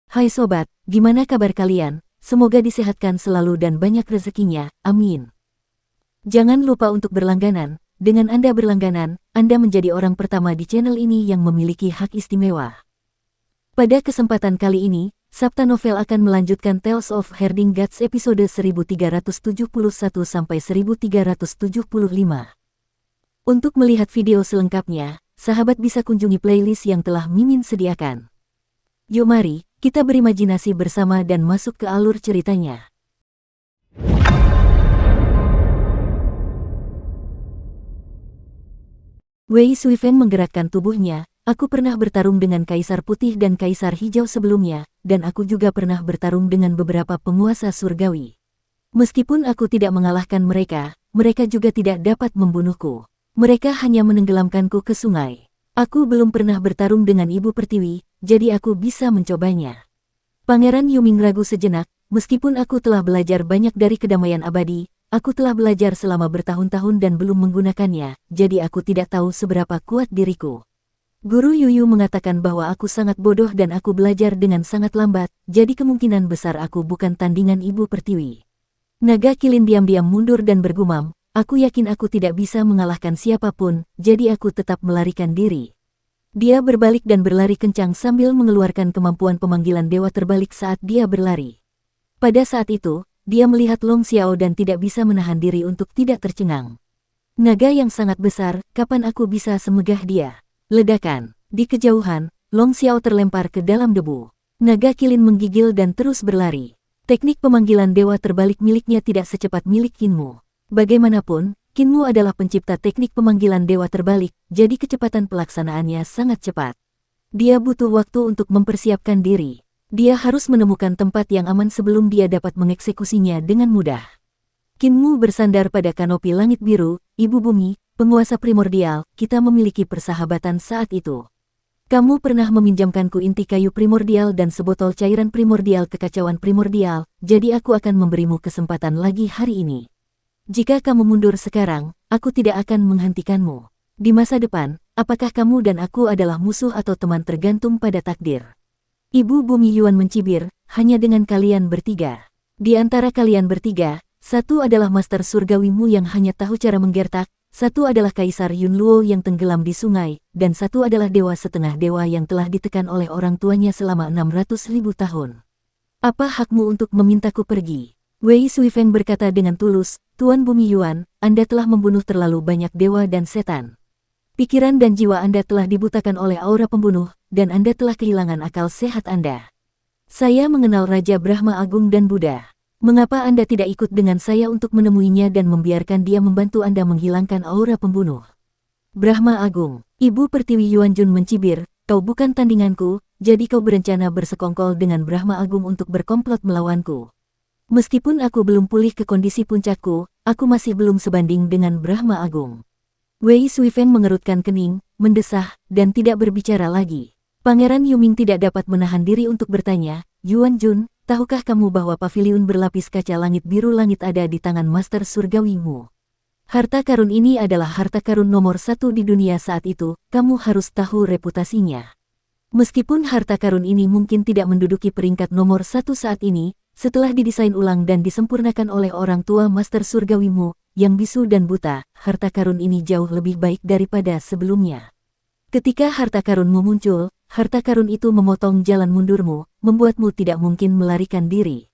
Hai sobat, gimana kabar kalian? Semoga disehatkan selalu dan banyak rezekinya, amin. Jangan lupa untuk berlangganan. Dengan Anda berlangganan, Anda menjadi orang pertama di channel ini yang memiliki hak istimewa. Pada kesempatan kali ini, Sabta Novel akan melanjutkan Tales of Herding Gods episode 1371-1375. Untuk melihat video selengkapnya, sahabat bisa kunjungi playlist yang telah Mimin sediakan. Yuk mari, kita berimajinasi bersama dan masuk ke alur ceritanya. Wei Suifeng menggerakkan tubuhnya. Aku pernah bertarung dengan Kaisar Putih dan Kaisar Hijau sebelumnya, dan aku juga pernah bertarung dengan beberapa penguasa surgawi. Meskipun aku tidak mengalahkan mereka, mereka juga tidak dapat membunuhku. Mereka hanya menenggelamkanku ke sungai. Aku belum pernah bertarung dengan Ibu Pertiwi, jadi aku bisa mencobanya. Pangeran Yuming ragu sejenak, meskipun aku telah belajar banyak dari kedamaian abadi, aku telah belajar selama bertahun-tahun dan belum menggunakannya, jadi aku tidak tahu seberapa kuat diriku. Guru Yuyu mengatakan bahwa aku sangat bodoh dan aku belajar dengan sangat lambat, jadi kemungkinan besar aku bukan tandingan Ibu Pertiwi. Naga Kilin diam-diam mundur dan bergumam, aku yakin aku tidak bisa mengalahkan siapapun, jadi aku tetap melarikan diri. Dia berbalik dan berlari kencang sambil mengeluarkan kemampuan pemanggilan dewa terbalik saat dia berlari. Pada saat itu, dia melihat Long Xiao dan tidak bisa menahan diri untuk tidak tercengang. Naga yang sangat besar, kapan aku bisa semegah dia? Ledakan. Di kejauhan, Long Xiao terlempar ke dalam debu. Naga Kilin menggigil dan terus berlari. Teknik pemanggilan dewa terbalik miliknya tidak secepat milik Kinmu. Bagaimanapun, Kinmu adalah pencipta teknik pemanggilan dewa terbalik, jadi kecepatan pelaksanaannya sangat cepat. Dia butuh waktu untuk mempersiapkan diri. Dia harus menemukan tempat yang aman sebelum dia dapat mengeksekusinya dengan mudah. Kinmu bersandar pada kanopi langit biru, Ibu Bumi, penguasa primordial, kita memiliki persahabatan saat itu. Kamu pernah meminjamkanku inti kayu primordial dan sebotol cairan primordial kekacauan primordial, jadi aku akan memberimu kesempatan lagi hari ini. Jika kamu mundur sekarang, aku tidak akan menghentikanmu. Di masa depan, apakah kamu dan aku adalah musuh atau teman tergantung pada takdir. Ibu Bumi Yuan mencibir, hanya dengan kalian bertiga. Di antara kalian bertiga, satu adalah Master Surgawimu yang hanya tahu cara menggertak, satu adalah Kaisar Yunluo yang tenggelam di sungai, dan satu adalah dewa setengah dewa yang telah ditekan oleh orang tuanya selama 600.000 tahun. Apa hakmu untuk memintaku pergi? Wei Suifeng berkata dengan tulus, Tuan Bumi Yuan, Anda telah membunuh terlalu banyak dewa dan setan. Pikiran dan jiwa Anda telah dibutakan oleh aura pembunuh, dan Anda telah kehilangan akal sehat Anda. Saya mengenal Raja Brahma Agung dan Buddha. Mengapa Anda tidak ikut dengan saya untuk menemuinya dan membiarkan dia membantu Anda menghilangkan aura pembunuh? Brahma Agung, Ibu Pertiwi Yuanjun mencibir, kau bukan tandinganku, jadi kau berencana bersekongkol dengan Brahma Agung untuk berkomplot melawanku. Meskipun aku belum pulih ke kondisi puncakku, aku masih belum sebanding dengan Brahma Agung. Wei Suifeng mengerutkan kening, mendesah, dan tidak berbicara lagi. Pangeran Yuming tidak dapat menahan diri untuk bertanya, Yuanjun, tahukah kamu bahwa paviliun berlapis kaca langit biru langit ada di tangan Master Surgawimu? Harta karun ini adalah harta karun nomor 1 di dunia saat itu, kamu harus tahu reputasinya. Meskipun harta karun ini mungkin tidak menduduki peringkat nomor 1 saat ini, setelah didesain ulang dan disempurnakan oleh orang tua Master Surgawimu, yang bisu dan buta, harta karun ini jauh lebih baik daripada sebelumnya. Ketika harta karunmu muncul, harta karun itu memotong jalan mundurmu, membuatmu tidak mungkin melarikan diri.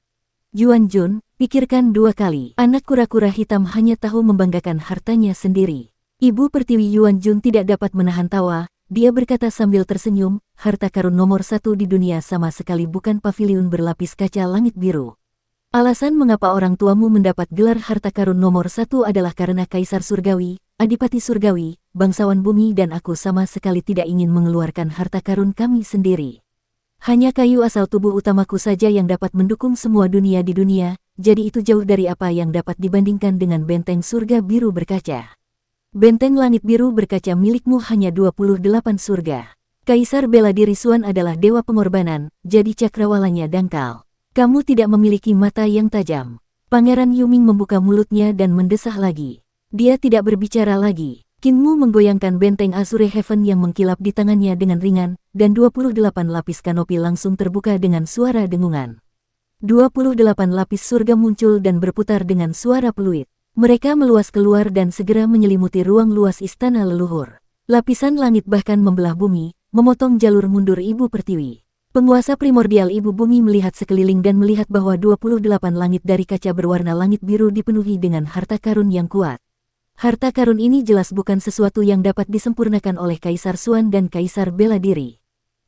Yuanjun, pikirkan 2 kali. Anak kura-kura hitam hanya tahu membanggakan hartanya sendiri. Ibu Pertiwi Yuanjun tidak dapat menahan tawa, dia berkata sambil tersenyum, harta karun nomor 1 di dunia sama sekali bukan paviliun berlapis kaca langit biru. Alasan mengapa orang tuamu mendapat gelar harta karun nomor 1 adalah karena Kaisar Surgawi, Adipati Surgawi, bangsawan bumi dan aku sama sekali tidak ingin mengeluarkan harta karun kami sendiri. Hanya kayu asal tubuh utamaku saja yang dapat mendukung semua dunia di dunia, jadi itu jauh dari apa yang dapat dibandingkan dengan benteng surga biru berkaca. Benteng langit biru berkaca milikmu hanya 28 surga. Kaisar bela diri Suan adalah dewa pengorbanan, jadi cakrawalanya dangkal. Kamu tidak memiliki mata yang tajam. Pangeran Yuming membuka mulutnya dan mendesah lagi. Dia tidak berbicara lagi. Kinmu menggoyangkan benteng Azure Heaven yang mengkilap di tangannya dengan ringan, dan 28 lapis kanopi langsung terbuka dengan suara dengungan. 28 lapis surga muncul dan berputar dengan suara peluit. Mereka meluas keluar dan segera menyelimuti ruang luas istana leluhur. Lapisan langit bahkan membelah bumi, memotong jalur mundur Ibu Pertiwi. Penguasa primordial Ibu Bumi melihat sekeliling dan melihat bahwa 28 langit dari kaca berwarna langit biru dipenuhi dengan harta karun yang kuat. Harta karun ini jelas bukan sesuatu yang dapat disempurnakan oleh Kaisar Xuan dan Kaisar Bela Diri.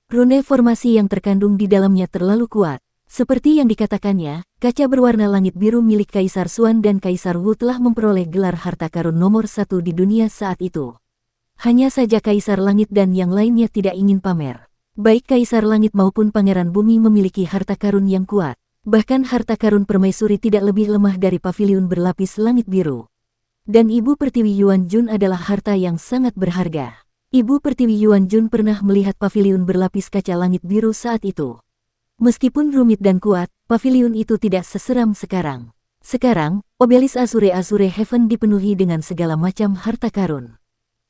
Rune formasi yang terkandung di dalamnya terlalu kuat. Seperti yang dikatakannya, kaca berwarna langit biru milik Kaisar Xuan dan Kaisar Wu telah memperoleh gelar harta karun nomor 1 di dunia saat itu. Hanya saja Kaisar Langit dan yang lainnya tidak ingin pamer. Baik Kaisar Langit maupun Pangeran Bumi memiliki harta karun yang kuat. Bahkan harta karun permaisuri tidak lebih lemah dari paviliun berlapis langit biru. Dan Ibu Pertiwi Yuan Jun adalah harta yang sangat berharga. Ibu Pertiwi Yuan Jun pernah melihat paviliun berlapis kaca langit biru saat itu. Meskipun rumit dan kuat, paviliun itu tidak seseram sekarang. Sekarang, obelis Azure Heaven dipenuhi dengan segala macam harta karun.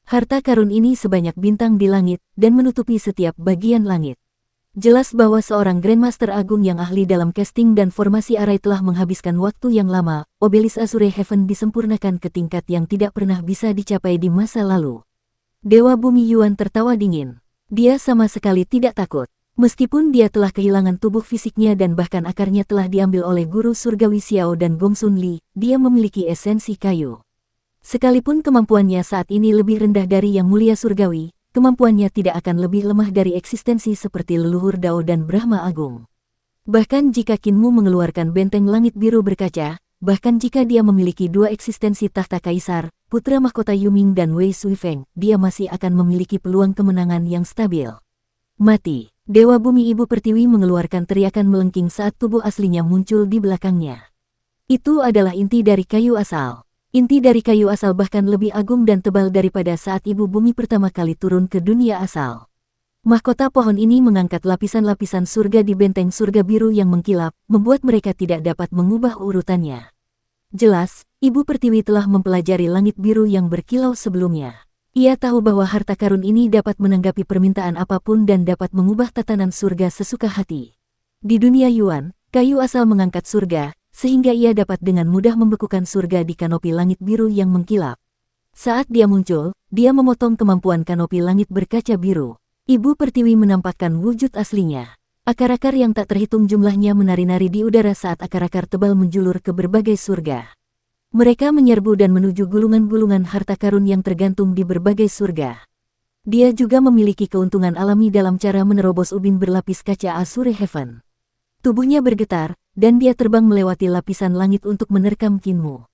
Harta karun ini sebanyak bintang di langit dan menutupi setiap bagian langit. Jelas bahwa seorang Grandmaster Agung yang ahli dalam casting dan formasi arai telah menghabiskan waktu yang lama. Obelis Azure Heaven disempurnakan ke tingkat yang tidak pernah bisa dicapai di masa lalu. Dewa Bumi Yuan tertawa dingin. Dia sama sekali tidak takut. Meskipun dia telah kehilangan tubuh fisiknya dan bahkan akarnya telah diambil oleh guru surgawi Xiao dan Gongsun Li, dia memiliki esensi kayu. Sekalipun kemampuannya saat ini lebih rendah dari yang mulia surgawi, kemampuannya tidak akan lebih lemah dari eksistensi seperti leluhur Dao dan Brahma Agung. Bahkan jika Kinmu mengeluarkan benteng langit biru berkaca, bahkan jika dia memiliki 2 eksistensi tahta kaisar, putra mahkota Yuming dan Wei Suifeng, dia masih akan memiliki peluang kemenangan yang stabil. Mati. Dewa Bumi Ibu Pertiwi mengeluarkan teriakan melengking saat tubuh aslinya muncul di belakangnya. Itu adalah inti dari kayu asal. Inti dari kayu asal bahkan lebih agung dan tebal daripada saat Ibu Bumi pertama kali turun ke dunia asal. Mahkota pohon ini mengangkat lapisan-lapisan surga di benteng surga biru yang mengkilap, membuat mereka tidak dapat mengubah urutannya. Jelas, Ibu Pertiwi telah mempelajari langit biru yang berkilau sebelumnya. Ia tahu bahwa harta karun ini dapat menanggapi permintaan apapun dan dapat mengubah tatanan surga sesuka hati. Di dunia Yuan, kayu asal mengangkat surga, sehingga ia dapat dengan mudah membekukan surga di kanopi langit biru yang mengkilap. Saat dia muncul, dia memotong kemampuan kanopi langit berkaca biru. Ibu Pertiwi menampakkan wujud aslinya. Akar-akar yang tak terhitung jumlahnya menari-nari di udara saat akar-akar tebal menjulur ke berbagai surga. Mereka menyerbu dan menuju gulungan-gulungan harta karun yang tergantung di berbagai surga. Dia juga memiliki keuntungan alami dalam cara menerobos ubin berlapis kaca Azure Heaven. Tubuhnya bergetar, dan dia terbang melewati lapisan langit untuk menerkam Kinmu.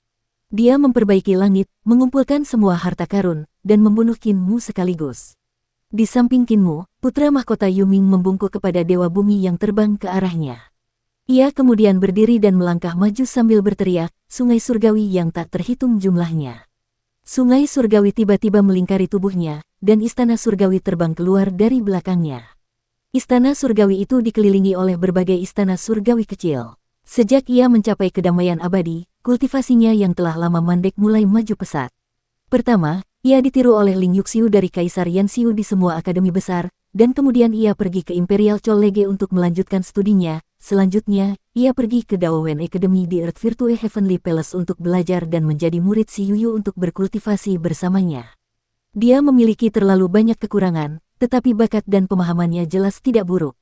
Dia memperbaiki langit, mengumpulkan semua harta karun, dan membunuh Kinmu sekaligus. Di samping Kinmu, putra mahkota Yuming membungkuk kepada Dewa Bumi yang terbang ke arahnya. Ia kemudian berdiri dan melangkah maju sambil berteriak, sungai surgawi yang tak terhitung jumlahnya. Sungai surgawi tiba-tiba melingkari tubuhnya, dan istana surgawi terbang keluar dari belakangnya. Istana surgawi itu dikelilingi oleh berbagai istana surgawi kecil. Sejak ia mencapai kedamaian abadi, kultivasinya yang telah lama mandek mulai maju pesat. Pertama, ia ditiru oleh Ling Yuxiu dari Kaisar Yanxiu di semua akademi besar, dan kemudian ia pergi ke Imperial College untuk melanjutkan studinya. Selanjutnya, ia pergi ke Daowen Academy di Earth Virtue Heavenly Palace untuk belajar dan menjadi murid si Yuyu untuk berkultivasi bersamanya. Dia memiliki terlalu banyak kekurangan, tetapi bakat dan pemahamannya jelas tidak buruk.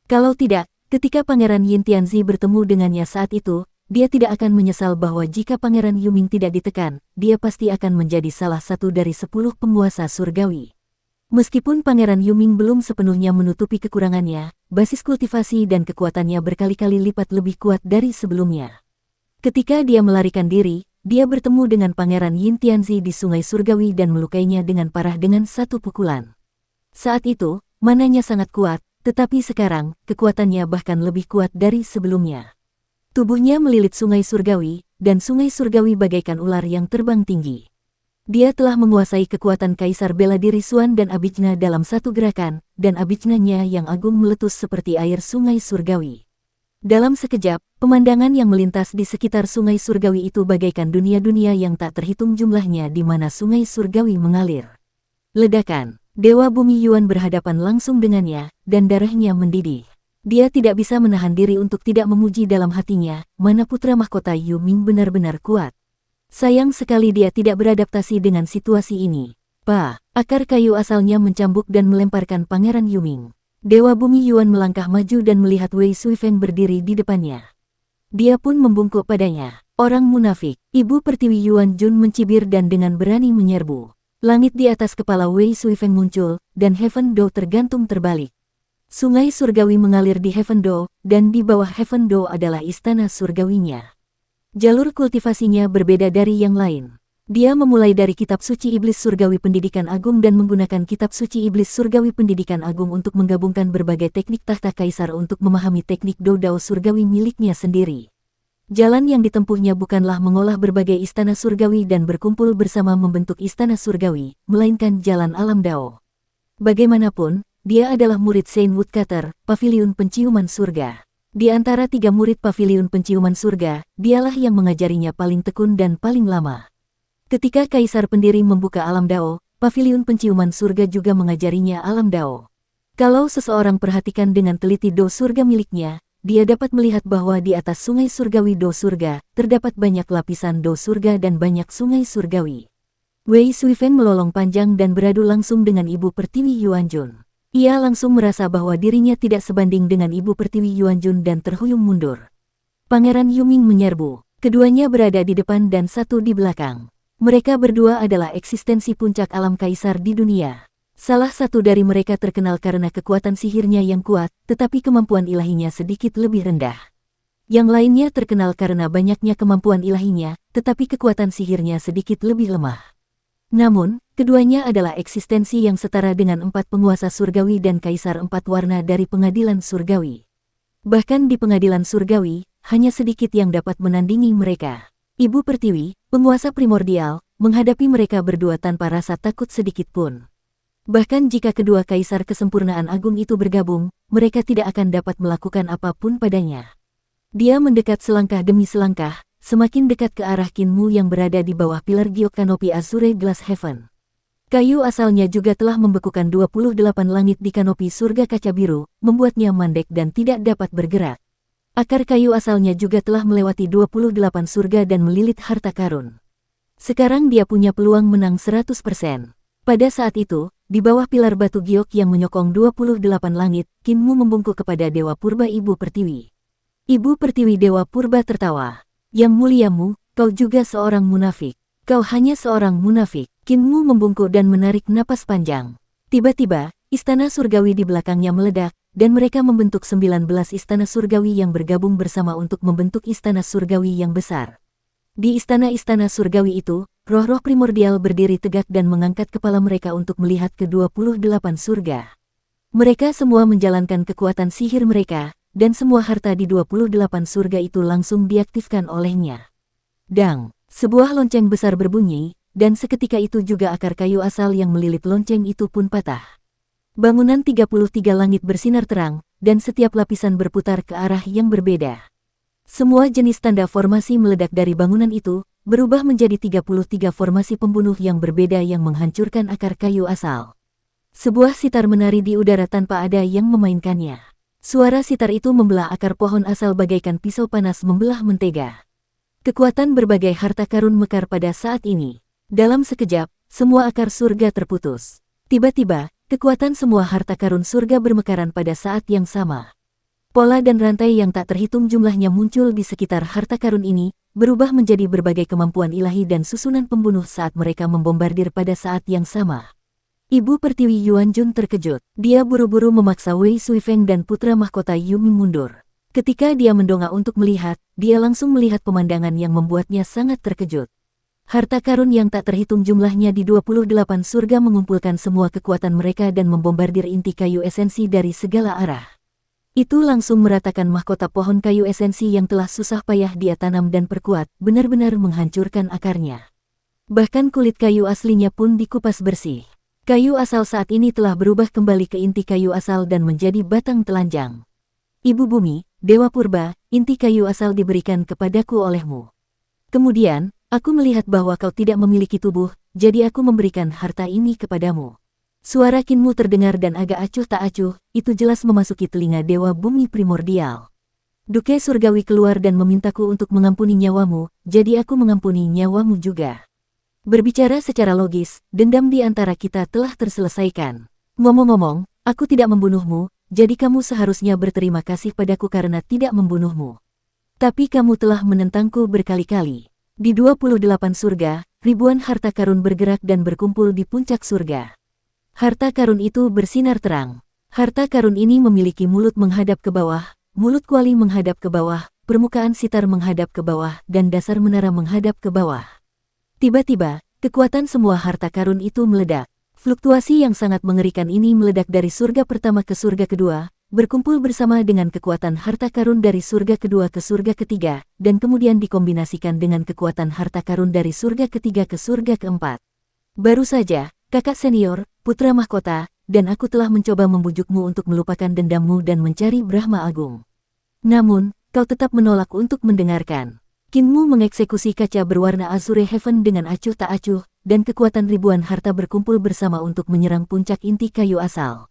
Kalau tidak, ketika Pangeran Yin Tianzi bertemu dengannya saat itu, dia tidak akan menyesal bahwa jika Pangeran Yuming tidak ditekan, dia pasti akan menjadi salah satu dari 10 penguasa surgawi. Meskipun Pangeran Yuming belum sepenuhnya menutupi kekurangannya, basis kultivasi dan kekuatannya berkali-kali lipat lebih kuat dari sebelumnya. Ketika dia melarikan diri, dia bertemu dengan Pangeran Yin Tianzi di Sungai Surgawi dan melukainya dengan parah dengan satu pukulan. Saat itu, mananya sangat kuat, tetapi sekarang, kekuatannya bahkan lebih kuat dari sebelumnya. Tubuhnya melilit Sungai Surgawi, dan Sungai Surgawi bagaikan ular yang terbang tinggi. Dia telah menguasai kekuatan Kaisar Bela Diri Xuan dan Abijna dalam satu gerakan, dan Abijnanya yang agung meletus seperti air Sungai Surgawi. Dalam sekejap, Pemandangan yang melintas di sekitar sungai surgawi itu bagaikan dunia-dunia yang tak terhitung jumlahnya di mana sungai surgawi mengalir. Ledakan, Dewa Bumi Yuan berhadapan langsung dengannya, dan darahnya mendidih. Dia tidak bisa menahan diri untuk tidak memuji dalam hatinya, mana putra mahkota Yu Ming benar-benar kuat. Sayang sekali dia tidak beradaptasi dengan situasi ini. Akar kayu asalnya mencambuk dan melemparkan Pangeran Yu Ming. Dewa Bumi Yuan melangkah maju dan melihat Wei Suifeng berdiri di depannya. Dia pun membungkuk padanya. Orang munafik, Ibu Pertiwi Yuan Jun mencibir dan dengan berani menyerbu. Langit di atas kepala Wei Suifeng muncul, dan Heaven Do tergantung terbalik. Sungai surgawi mengalir di Heaven Do, dan di bawah Heaven Do adalah istana surgawinya. Jalur kultivasinya berbeda dari yang lain. Dia memulai dari Kitab Suci Iblis Surgawi Pendidikan Agung dan menggunakan Kitab Suci Iblis Surgawi Pendidikan Agung untuk menggabungkan berbagai teknik tahta kaisar untuk memahami teknik Do Dao surgawi miliknya sendiri. Jalan yang ditempuhnya bukanlah mengolah berbagai istana surgawi dan berkumpul bersama membentuk istana surgawi, melainkan jalan alam Dao. Bagaimanapun, dia adalah murid Saint Woodcutter, Paviliun Penciuman Surga. Di antara 3 murid Paviliun Penciuman Surga, dialah yang mengajarinya paling tekun dan paling lama. Ketika Kaisar Pendiri membuka alam Dao, Paviliun Penciuman Surga juga mengajarinya alam Dao. Kalau seseorang perhatikan dengan teliti Do Surga miliknya, dia dapat melihat bahwa di atas sungai surgawi Do Surga, terdapat banyak lapisan Do Surga dan banyak sungai surgawi. Wei Suifeng melolong panjang dan beradu langsung dengan Ibu Pertiwi Yuan Jun. Ia langsung merasa bahwa dirinya tidak sebanding dengan Ibu Pertiwi Yuan Jun dan terhuyung mundur. Pangeran Yu Ming menyerbu. Keduanya berada di depan dan satu di belakang. Mereka berdua adalah eksistensi puncak alam kaisar di dunia. Salah satu dari mereka terkenal karena kekuatan sihirnya yang kuat, tetapi kemampuan ilahinya sedikit lebih rendah. Yang lainnya terkenal karena banyaknya kemampuan ilahinya, tetapi kekuatan sihirnya sedikit lebih lemah. Namun, keduanya adalah eksistensi yang setara dengan 4 penguasa surgawi dan kaisar 4 warna dari pengadilan surgawi. Bahkan di pengadilan surgawi, hanya sedikit yang dapat menandingi mereka. Ibu Pertiwi, penguasa primordial, menghadapi mereka berdua tanpa rasa takut sedikit pun. Bahkan jika kedua kaisar kesempurnaan agung itu bergabung, mereka tidak akan dapat melakukan apapun padanya. Dia mendekat selangkah demi selangkah, semakin dekat ke arah Qin Mu yang berada di bawah pilar giok kanopi Azure Glass Heaven. Kayu asalnya juga telah membekukan 28 langit di kanopi surga kaca biru, membuatnya mandek dan tidak dapat bergerak. Akar kayu asalnya juga telah melewati 28 surga dan melilit harta karun. Sekarang dia punya peluang menang 100%. Pada saat itu, di bawah pilar batu giok yang menyokong 28 langit, Qin Mu membungkuk kepada Dewa Purba Ibu Pertiwi. Ibu Pertiwi Dewa Purba tertawa. Yang muliamu, kau juga seorang munafik. Kau hanya seorang munafik. Qin Mu membungkuk dan menarik napas panjang. Tiba-tiba, istana surgawi di belakangnya meledak, dan mereka membentuk 19 istana surgawi yang bergabung bersama untuk membentuk istana surgawi yang besar. Di istana-istana surgawi itu, roh-roh primordial berdiri tegak dan mengangkat kepala mereka untuk melihat ke-28 surga. Mereka semua menjalankan kekuatan sihir mereka, dan semua harta di 28 surga itu langsung diaktifkan olehnya. Dang, sebuah lonceng besar berbunyi, dan seketika itu juga akar kayu asal yang melilit lonceng itu pun patah. Bangunan 33 langit bersinar terang, dan setiap lapisan berputar ke arah yang berbeda. Semua jenis tanda formasi meledak dari bangunan itu, berubah menjadi 33 formasi pembunuh yang berbeda yang menghancurkan akar kayu asal. Sebuah sitar menari di udara tanpa ada yang memainkannya. Suara sitar itu membelah akar pohon asal bagaikan pisau panas membelah mentega. Kekuatan berbagai harta karun mekar pada saat ini. Dalam sekejap, semua akar surga terputus. Tiba-tiba, kekuatan semua harta karun surga bermekaran pada saat yang sama. Pola dan rantai yang tak terhitung jumlahnya muncul di sekitar harta karun ini, berubah menjadi berbagai kemampuan ilahi dan susunan pembunuh saat mereka membombardir pada saat yang sama. Ibu Pertiwi Yuan Jun terkejut. Dia buru-buru memaksa Wei Suifeng dan putra mahkota Yu Ming mundur. Ketika dia mendongak untuk melihat, dia langsung melihat pemandangan yang membuatnya sangat terkejut. Harta karun yang tak terhitung jumlahnya di 28 surga mengumpulkan semua kekuatan mereka dan membombardir inti kayu esensi dari segala arah. Itu langsung meratakan mahkota pohon kayu esensi yang telah susah payah dia tanam dan perkuat, benar-benar menghancurkan akarnya. Bahkan kulit kayu aslinya pun dikupas bersih. Kayu asal saat ini telah berubah kembali ke inti kayu asal dan menjadi batang telanjang. Ibu Bumi, Dewa Purba, inti kayu asal diberikan kepadaku olehmu. Kemudian, aku melihat bahwa kau tidak memiliki tubuh, jadi aku memberikan harta ini kepadamu. Suara Kinmu terdengar dan agak acuh tak acuh, itu jelas memasuki telinga Dewa Bumi Primordial. Duke Surgawi keluar dan memintaku untuk mengampuni nyawamu, jadi aku mengampuni nyawamu juga. Berbicara secara logis, dendam di antara kita telah terselesaikan. Ngomong-ngomong, aku tidak membunuhmu, jadi kamu seharusnya berterima kasih padaku karena tidak membunuhmu. Tapi kamu telah menentangku berkali-kali. Di 28 surga, ribuan harta karun bergerak dan berkumpul di puncak surga. Harta karun itu bersinar terang. Harta karun ini memiliki mulut menghadap ke bawah, mulut kuali menghadap ke bawah, permukaan sitar menghadap ke bawah, dan dasar menara menghadap ke bawah. Tiba-tiba, kekuatan semua harta karun itu meledak. Fluktuasi yang sangat mengerikan ini meledak dari surga pertama ke surga kedua, berkumpul bersama dengan kekuatan harta karun dari surga kedua ke surga ketiga, dan kemudian dikombinasikan dengan kekuatan harta karun dari surga ketiga ke surga keempat. Baru saja, kakak senior, putra mahkota, dan aku telah mencoba membujukmu untuk melupakan dendammu dan mencari Brahma Agung. Namun, kau tetap menolak untuk mendengarkan. Kinmu mengeksekusi kaca berwarna Azure Heaven dengan acuh tak acuh, dan kekuatan ribuan harta berkumpul bersama untuk menyerang puncak inti kayu asal.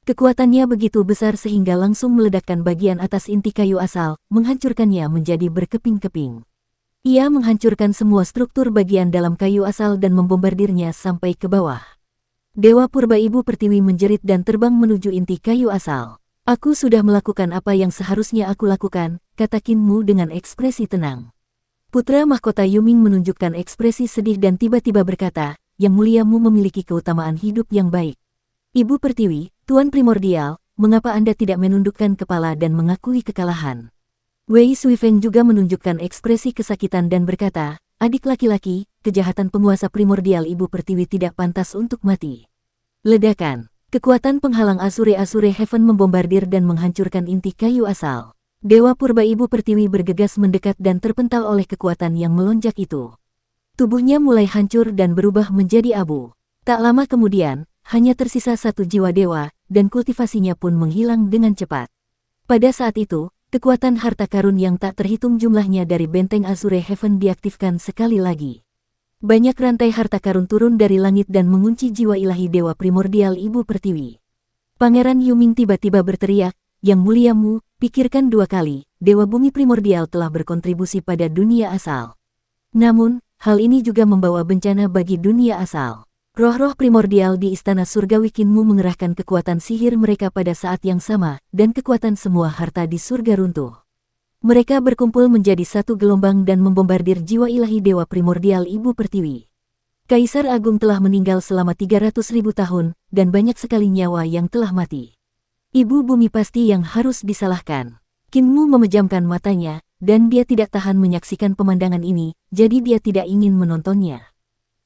Kekuatannya begitu besar sehingga langsung meledakkan bagian atas inti kayu asal, menghancurkannya menjadi berkeping-keping. Ia menghancurkan semua struktur bagian dalam kayu asal dan membombardirnya sampai ke bawah. Dewa Purba Ibu Pertiwi menjerit dan terbang menuju inti kayu asal. Aku sudah melakukan apa yang seharusnya aku lakukan, kata Kinmu dengan ekspresi tenang. Putra mahkota Yuming menunjukkan ekspresi sedih dan tiba-tiba berkata, Yang Muliamu memiliki keutamaan hidup yang baik. Ibu Pertiwi, Tuan Primordial, mengapa Anda tidak menundukkan kepala dan mengakui kekalahan? Wei Suifeng juga menunjukkan ekspresi kesakitan dan berkata, Adik laki-laki, kejahatan penguasa primordial Ibu Pertiwi tidak pantas untuk mati. Ledakan. Kekuatan penghalang Azure Heaven membombardir dan menghancurkan inti kayu asal. Dewa Purba Ibu Pertiwi bergegas mendekat dan terpental oleh kekuatan yang melonjak itu. Tubuhnya mulai hancur dan berubah menjadi abu. Tak lama kemudian, hanya tersisa satu jiwa dewa, dan kultivasinya pun menghilang dengan cepat. Pada saat itu, kekuatan harta karun yang tak terhitung jumlahnya dari benteng Azure Heaven diaktifkan sekali lagi. Banyak rantai harta karun turun dari langit dan mengunci jiwa ilahi Dewa Primordial Ibu Pertiwi. Pangeran Yuming tiba-tiba berteriak, Yang Muliamu, pikirkan dua kali, Dewa Bumi Primordial telah berkontribusi pada dunia asal. Namun, hal ini juga membawa bencana bagi dunia asal. Roh-roh primordial di Istana Surgawi Kinmu mengerahkan kekuatan sihir mereka pada saat yang sama, dan kekuatan semua harta di surga runtuh. Mereka berkumpul menjadi satu gelombang dan membombardir jiwa ilahi Dewa Primordial Ibu Pertiwi. Kaisar Agung telah meninggal selama 300.000 tahun, dan banyak sekali nyawa yang telah mati. Ibu Bumi pasti yang harus disalahkan. Kinmu memejamkan matanya, dan dia tidak tahan menyaksikan pemandangan ini, jadi dia tidak ingin menontonnya.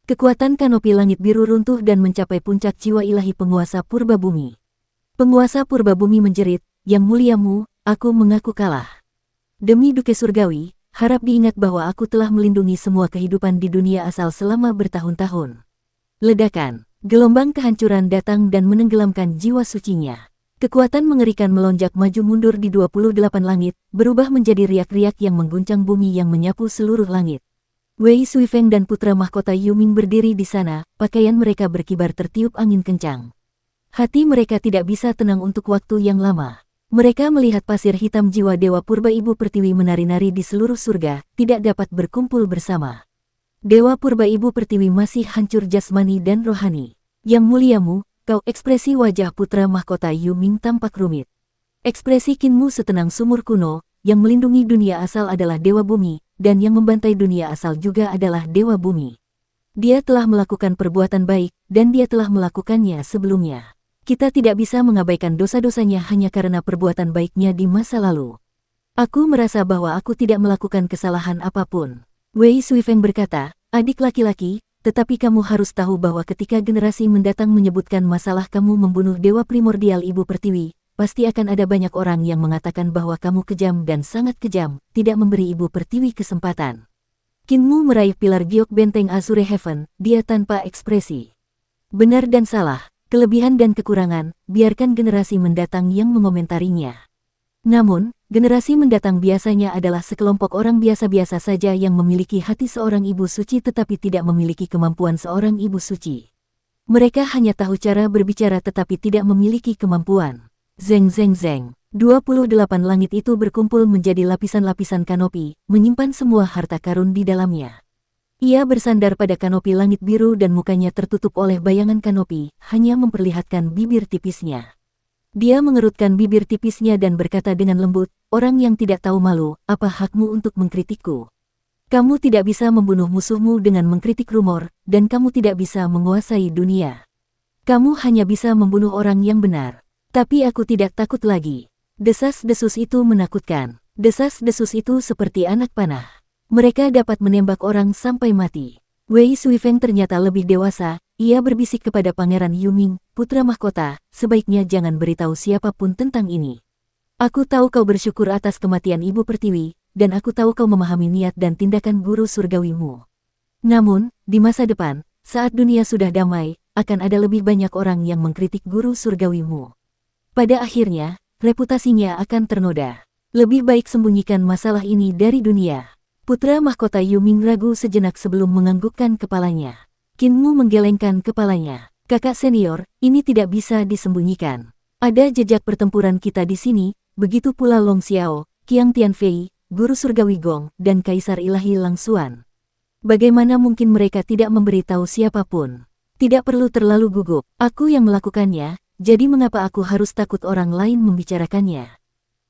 Kekuatan kanopi langit biru runtuh dan mencapai puncak jiwa ilahi penguasa Purba Bumi. Penguasa Purba Bumi menjerit, Yang Muliamu, aku mengaku kalah. Demi Duke Surgawi, harap diingat bahwa aku telah melindungi semua kehidupan di dunia asal selama bertahun-tahun. Ledakan, gelombang kehancuran datang dan menenggelamkan jiwa sucinya. Kekuatan mengerikan melonjak maju mundur di 28 langit, berubah menjadi riak-riak yang mengguncang bumi yang menyapu seluruh langit. Wei Suifeng dan putra mahkota Yuming berdiri di sana, pakaian mereka berkibar tertiup angin kencang. Hati mereka tidak bisa tenang untuk waktu yang lama. Mereka melihat pasir hitam jiwa Dewa Purba Ibu Pertiwi menari-nari di seluruh surga, tidak dapat berkumpul bersama. Dewa Purba Ibu Pertiwi masih hancur jasmani dan rohani. Yang Muliamu, kau ekspresi wajah putra mahkota Yuming tampak rumit. Ekspresi Kinmu setenang sumur kuno, yang melindungi dunia asal adalah Dewa Bumi, dan yang membantai dunia asal juga adalah Dewa Bumi. Dia telah melakukan perbuatan baik, dan dia telah melakukannya sebelumnya. Kita tidak bisa mengabaikan dosa-dosanya hanya karena perbuatan baiknya di masa lalu. Aku merasa bahwa aku tidak melakukan kesalahan apapun. Wei Suifeng berkata, adik laki-laki, tetapi kamu harus tahu bahwa ketika generasi mendatang menyebutkan masalah kamu membunuh Dewa Primordial Ibu Pertiwi, pasti akan ada banyak orang yang mengatakan bahwa kamu kejam dan sangat kejam, tidak memberi Ibu Pertiwi kesempatan. Kinmu meraih pilar giok benteng Azure Heaven, dia tanpa ekspresi. Benar dan salah, kelebihan dan kekurangan, biarkan generasi mendatang yang mengomentarinya. Namun, Generasi mendatang biasanya adalah sekelompok orang biasa-biasa saja yang memiliki hati seorang ibu suci tetapi tidak memiliki kemampuan seorang ibu suci. Mereka hanya tahu cara berbicara tetapi tidak memiliki kemampuan. Zeng zeng zeng. 28 langit itu berkumpul menjadi lapisan-lapisan kanopi, menyimpan semua harta karun di dalamnya. Ia bersandar pada kanopi langit biru dan mukanya tertutup oleh bayangan kanopi, hanya memperlihatkan bibir tipisnya. Dia mengerutkan bibir tipisnya dan berkata dengan lembut, "Orang yang tidak tahu malu, apa hakmu untuk mengkritikku? Kamu tidak bisa membunuh musuhmu dengan mengkritik rumor, dan kamu tidak bisa menguasai dunia. Kamu hanya bisa membunuh orang yang benar. Tapi aku tidak takut lagi." Desas-desus itu menakutkan. Desas-desus itu seperti anak panah. Mereka dapat menembak orang sampai mati. Wei Suifeng ternyata lebih dewasa. Ia berbisik kepada Pangeran Yuming, putra mahkota, sebaiknya jangan beritahu siapapun tentang ini. Aku tahu kau bersyukur atas kematian Ibu Pertiwi, dan aku tahu kau memahami niat dan tindakan guru surgawimu. Namun, di masa depan, saat dunia sudah damai, akan ada lebih banyak orang yang mengkritik guru surgawimu. Pada akhirnya, reputasinya akan ternoda. Lebih baik sembunyikan masalah ini dari dunia. Putra mahkota Yuming ragu sejenak sebelum menganggukkan kepalanya. Qinmu menggelengkan kepalanya. Kakak senior, ini tidak bisa disembunyikan. Ada jejak pertempuran kita di sini, begitu pula Long Xiao, Qiang Tianfei, Guru Surgawi Gong, dan Kaisar Ilahi Langsuan. Bagaimana mungkin mereka tidak memberitahu siapapun? Tidak perlu terlalu gugup, aku yang melakukannya, jadi mengapa aku harus takut orang lain membicarakannya?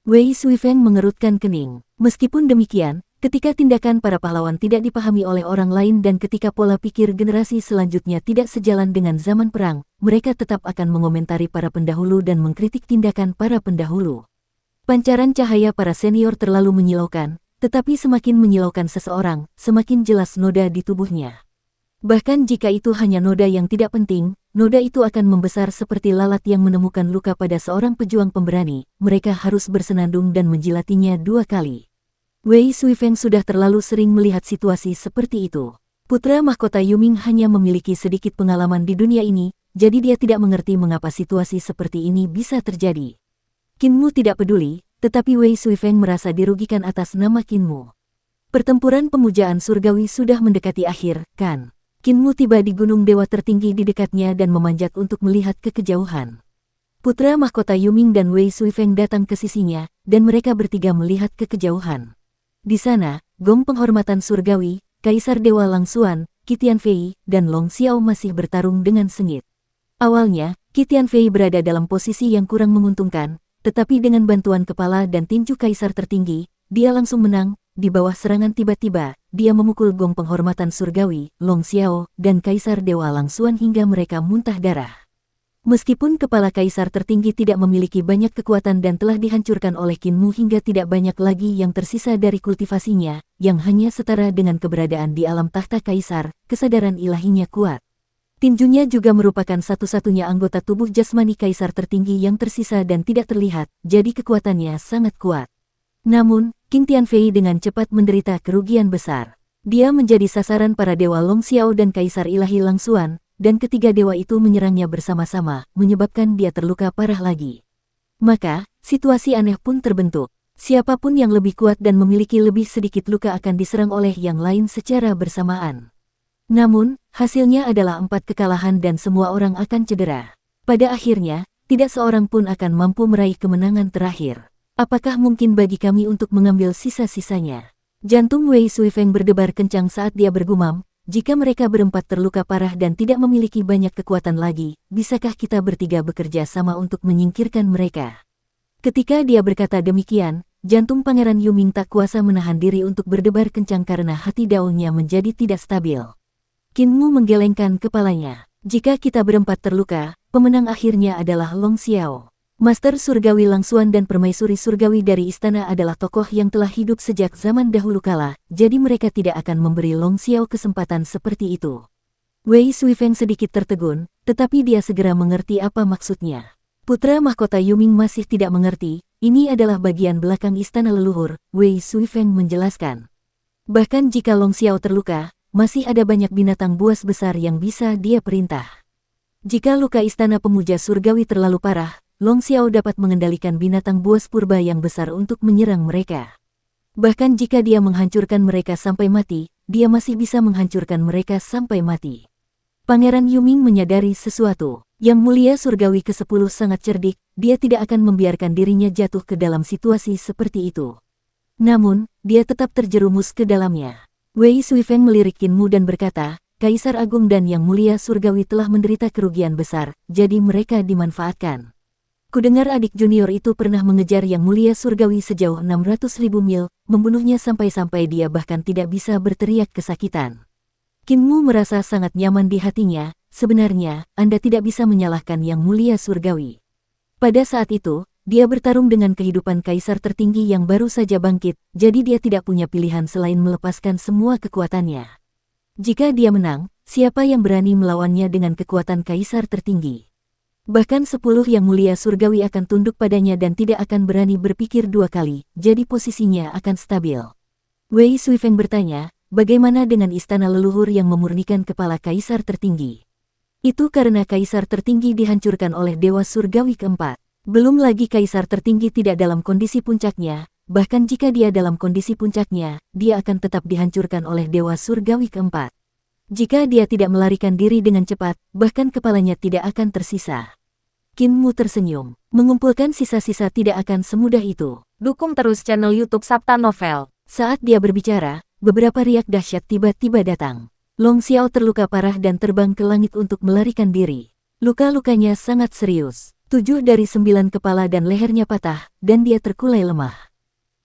Wei Suifeng mengerutkan kening. Meskipun demikian, ketika tindakan para pahlawan tidak dipahami oleh orang lain dan ketika pola pikir generasi selanjutnya tidak sejalan dengan zaman perang, mereka tetap akan mengomentari para pendahulu dan mengkritik tindakan para pendahulu. Pancaran cahaya para senior terlalu menyilaukan, tetapi semakin menyilaukan seseorang, semakin jelas noda di tubuhnya. Bahkan jika itu hanya noda yang tidak penting, noda itu akan membesar seperti lalat yang menemukan luka pada seorang pejuang pemberani, mereka harus bersenandung dan menjilatinya 2 kali. Wei Suifeng sudah terlalu sering melihat situasi seperti itu. Putra mahkota Yuming hanya memiliki sedikit pengalaman di dunia ini, jadi dia tidak mengerti mengapa situasi seperti ini bisa terjadi. Qinmu tidak peduli, tetapi Wei Suifeng merasa dirugikan atas nama Qinmu. Pertempuran pemujaan surgawi sudah mendekati akhir, kan? Qinmu tiba di gunung dewa tertinggi di dekatnya dan memanjat untuk melihat ke kejauhan. Putra mahkota Yuming dan Wei Suifeng datang ke sisinya, dan mereka bertiga melihat ke kejauhan. Di sana, Gong penghormatan surgawi, Kaisar Dewa Langsuan, Qi Tianfei, dan Long Xiao masih bertarung dengan sengit. Awalnya, Qi Tianfei berada dalam posisi yang kurang menguntungkan, tetapi dengan bantuan kepala dan tinju Kaisar tertinggi, dia langsung menang. Di bawah serangan tiba-tiba, dia memukul Gong penghormatan surgawi, Long Xiao, dan Kaisar Dewa Langsuan hingga mereka muntah darah. Meskipun kepala kaisar tertinggi tidak memiliki banyak kekuatan dan telah dihancurkan oleh Qinmu hingga tidak banyak lagi yang tersisa dari kultivasinya, yang hanya setara dengan keberadaan di alam tahta kaisar, kesadaran ilahinya kuat. Tinjunya juga merupakan satu-satunya anggota tubuh jasmani kaisar tertinggi yang tersisa dan tidak terlihat, jadi kekuatannya sangat kuat. Namun, Qin Tianfei dengan cepat menderita kerugian besar. Dia menjadi sasaran para dewa Long Xiao dan Kaisar Ilahi Langsuan, dan ketiga dewa itu menyerangnya bersama-sama, menyebabkan dia terluka parah lagi. Maka, situasi aneh pun terbentuk. Siapapun yang lebih kuat dan memiliki lebih sedikit luka akan diserang oleh yang lain secara bersamaan. Namun, hasilnya adalah 4 kekalahan dan semua orang akan cedera. Pada akhirnya, tidak seorang pun akan mampu meraih kemenangan terakhir. Apakah mungkin bagi kami untuk mengambil sisa-sisanya? Jantung Wei Suifeng berdebar kencang saat dia bergumam, jika mereka berempat terluka parah dan tidak memiliki banyak kekuatan lagi, bisakah kita bertiga bekerja sama untuk menyingkirkan mereka? Ketika dia berkata demikian, jantung Pangeran Yuming tak kuasa menahan diri untuk berdebar kencang karena hati daunnya menjadi tidak stabil. Qinmu menggelengkan kepalanya. Jika kita berempat terluka, pemenang akhirnya adalah Long Xiao. Master Surgawi Langsuan dan Permaisuri Surgawi dari istana adalah tokoh yang telah hidup sejak zaman dahulu kala, jadi mereka tidak akan memberi Long Xiao kesempatan seperti itu. Wei Suifeng sedikit tertegun, tetapi dia segera mengerti apa maksudnya. Putra mahkota Yuming masih tidak mengerti, ini adalah bagian belakang istana leluhur, Wei Suifeng menjelaskan. Bahkan jika Long Xiao terluka, masih ada banyak binatang buas besar yang bisa dia perintah. Jika luka istana pemuja surgawi terlalu parah, Long Xiao dapat mengendalikan binatang buas purba yang besar untuk menyerang mereka. Bahkan jika dia menghancurkan mereka sampai mati, dia masih bisa menghancurkan mereka sampai mati. Pangeran Yuming menyadari sesuatu. Yang Mulia Surgawi ke-10 sangat cerdik, dia tidak akan membiarkan dirinya jatuh ke dalam situasi seperti itu. Namun, dia tetap terjerumus ke dalamnya. Wei Suifeng melirik Qin Mu dan berkata, Kaisar Agung dan Yang Mulia Surgawi telah menderita kerugian besar, jadi mereka dimanfaatkan. Kudengar adik junior itu pernah mengejar Yang Mulia Surgawi sejauh 600.000 mil, membunuhnya sampai-sampai dia bahkan tidak bisa berteriak kesakitan. Qin Mu merasa sangat nyaman di hatinya, sebenarnya, Anda tidak bisa menyalahkan Yang Mulia Surgawi. Pada saat itu, dia bertarung dengan kehidupan kaisar tertinggi yang baru saja bangkit, jadi dia tidak punya pilihan selain melepaskan semua kekuatannya. Jika dia menang, siapa yang berani melawannya dengan kekuatan kaisar tertinggi? Bahkan 10 Yang Mulia Surgawi akan tunduk padanya dan tidak akan berani berpikir dua kali, jadi posisinya akan stabil. Wei Suifeng bertanya, bagaimana dengan istana leluhur yang memurnikan kepala kaisar tertinggi? Itu karena kaisar tertinggi dihancurkan oleh Dewa Surgawi keempat. Belum lagi kaisar tertinggi tidak dalam kondisi puncaknya, bahkan jika dia dalam kondisi puncaknya, dia akan tetap dihancurkan oleh Dewa Surgawi keempat. Jika dia tidak melarikan diri dengan cepat, bahkan kepalanya tidak akan tersisa. Qin Mu tersenyum. Mengumpulkan sisa-sisa tidak akan semudah itu. Dukung terus channel YouTube Sabta Novel. Saat dia berbicara, beberapa riak dahsyat tiba-tiba datang. Long Xiao terluka parah dan terbang ke langit untuk melarikan diri. Luka-lukanya sangat serius. 7 dari 9 kepala dan lehernya patah, dan dia terkulai lemah.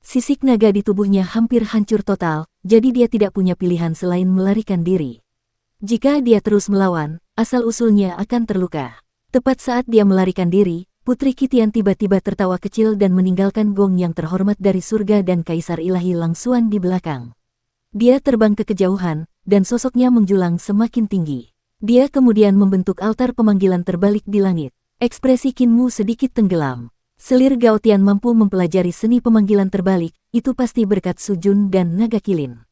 Sisik naga di tubuhnya hampir hancur total, jadi dia tidak punya pilihan selain melarikan diri. Jika dia terus melawan, asal-usulnya akan terluka. Tepat saat dia melarikan diri, Putri Qitian tiba-tiba tertawa kecil dan meninggalkan gong yang terhormat dari surga dan Kaisar Ilahi Langsuan di belakang. Dia terbang ke kejauhan, dan sosoknya menjulang semakin tinggi. Dia kemudian membentuk altar pemanggilan terbalik di langit. Ekspresi Qin Mu sedikit tenggelam. Selir Gao Tian mampu mempelajari seni pemanggilan terbalik, itu pasti berkat Su Jun dan naga kilin.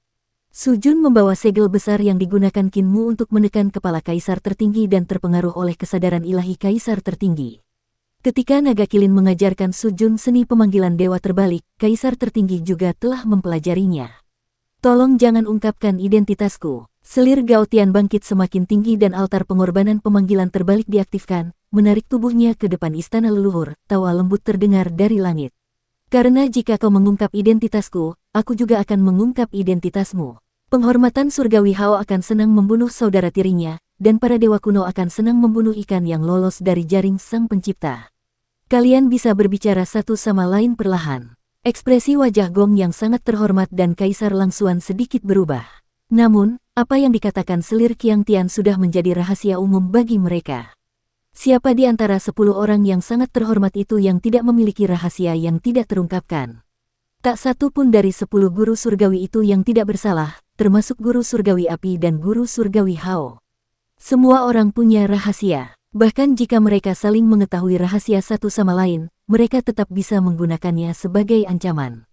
Su Jun membawa segel besar yang digunakan Qin Mu untuk menekan kepala kaisar tertinggi dan terpengaruh oleh kesadaran ilahi kaisar tertinggi. Ketika naga kilin mengajarkan Su Jun seni pemanggilan dewa terbalik, kaisar tertinggi juga telah mempelajarinya. Tolong jangan ungkapkan identitasku. Selir Gao Tian bangkit semakin tinggi dan altar pengorbanan pemanggilan terbalik diaktifkan, menarik tubuhnya ke depan istana leluhur, tawa lembut terdengar dari langit. Karena jika kau mengungkap identitasku, aku juga akan mengungkap identitasmu. Penghormatan surgawi Hao akan senang membunuh saudara tirinya, dan para dewa kuno akan senang membunuh ikan yang lolos dari jaring sang pencipta. Kalian bisa berbicara satu sama lain perlahan. Ekspresi wajah Gong yang sangat terhormat dan Kaisar Langsuan sedikit berubah. Namun, apa yang dikatakan Selir Qiang Tian sudah menjadi rahasia umum bagi mereka. Siapa di antara 10 orang yang sangat terhormat itu yang tidak memiliki rahasia yang tidak terungkapkan? Tak satu pun dari 10 guru surgawi itu yang tidak bersalah, termasuk guru surgawi api dan guru surgawi Hao. Semua orang punya rahasia. Bahkan jika mereka saling mengetahui rahasia satu sama lain, mereka tetap bisa menggunakannya sebagai ancaman.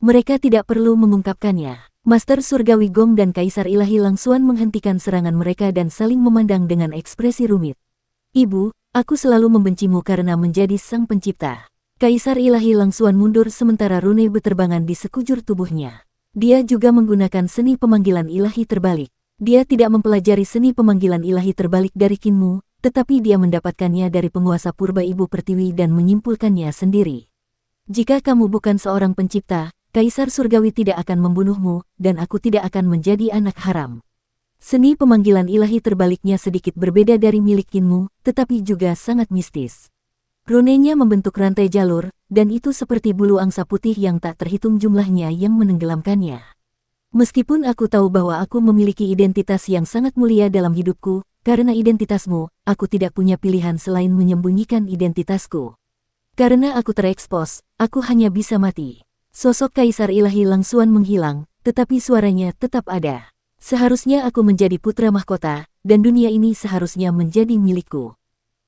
Mereka tidak perlu mengungkapkannya. Master Surgawi Gong dan Kaisar Ilahi Langsuan menghentikan serangan mereka dan saling memandang dengan ekspresi rumit. Ibu, aku selalu membencimu karena menjadi sang pencipta. Kaisar Ilahi Langsuan mundur sementara rune berterbangan di sekujur tubuhnya. Dia juga menggunakan seni pemanggilan ilahi terbalik. Dia tidak mempelajari seni pemanggilan ilahi terbalik dari Qin Mu, tetapi dia mendapatkannya dari penguasa purba Ibu Pertiwi dan menyimpulkannya sendiri. Jika kamu bukan seorang pencipta, Kaisar Surgawi tidak akan membunuhmu, dan aku tidak akan menjadi anak haram. Seni pemanggilan ilahi terbaliknya sedikit berbeda dari milik Qin Mu, tetapi juga sangat mistis. Runenya membentuk rantai jalur, dan itu seperti bulu angsa putih yang tak terhitung jumlahnya yang menenggelamkannya. Meskipun aku tahu bahwa aku memiliki identitas yang sangat mulia dalam hidupku, karena identitasmu, aku tidak punya pilihan selain menyembunyikan identitasku. Karena aku terekspos, aku hanya bisa mati. Sosok Kaisar Ilahi Langsuan menghilang, tetapi suaranya tetap ada. Seharusnya aku menjadi putra mahkota, dan dunia ini seharusnya menjadi milikku.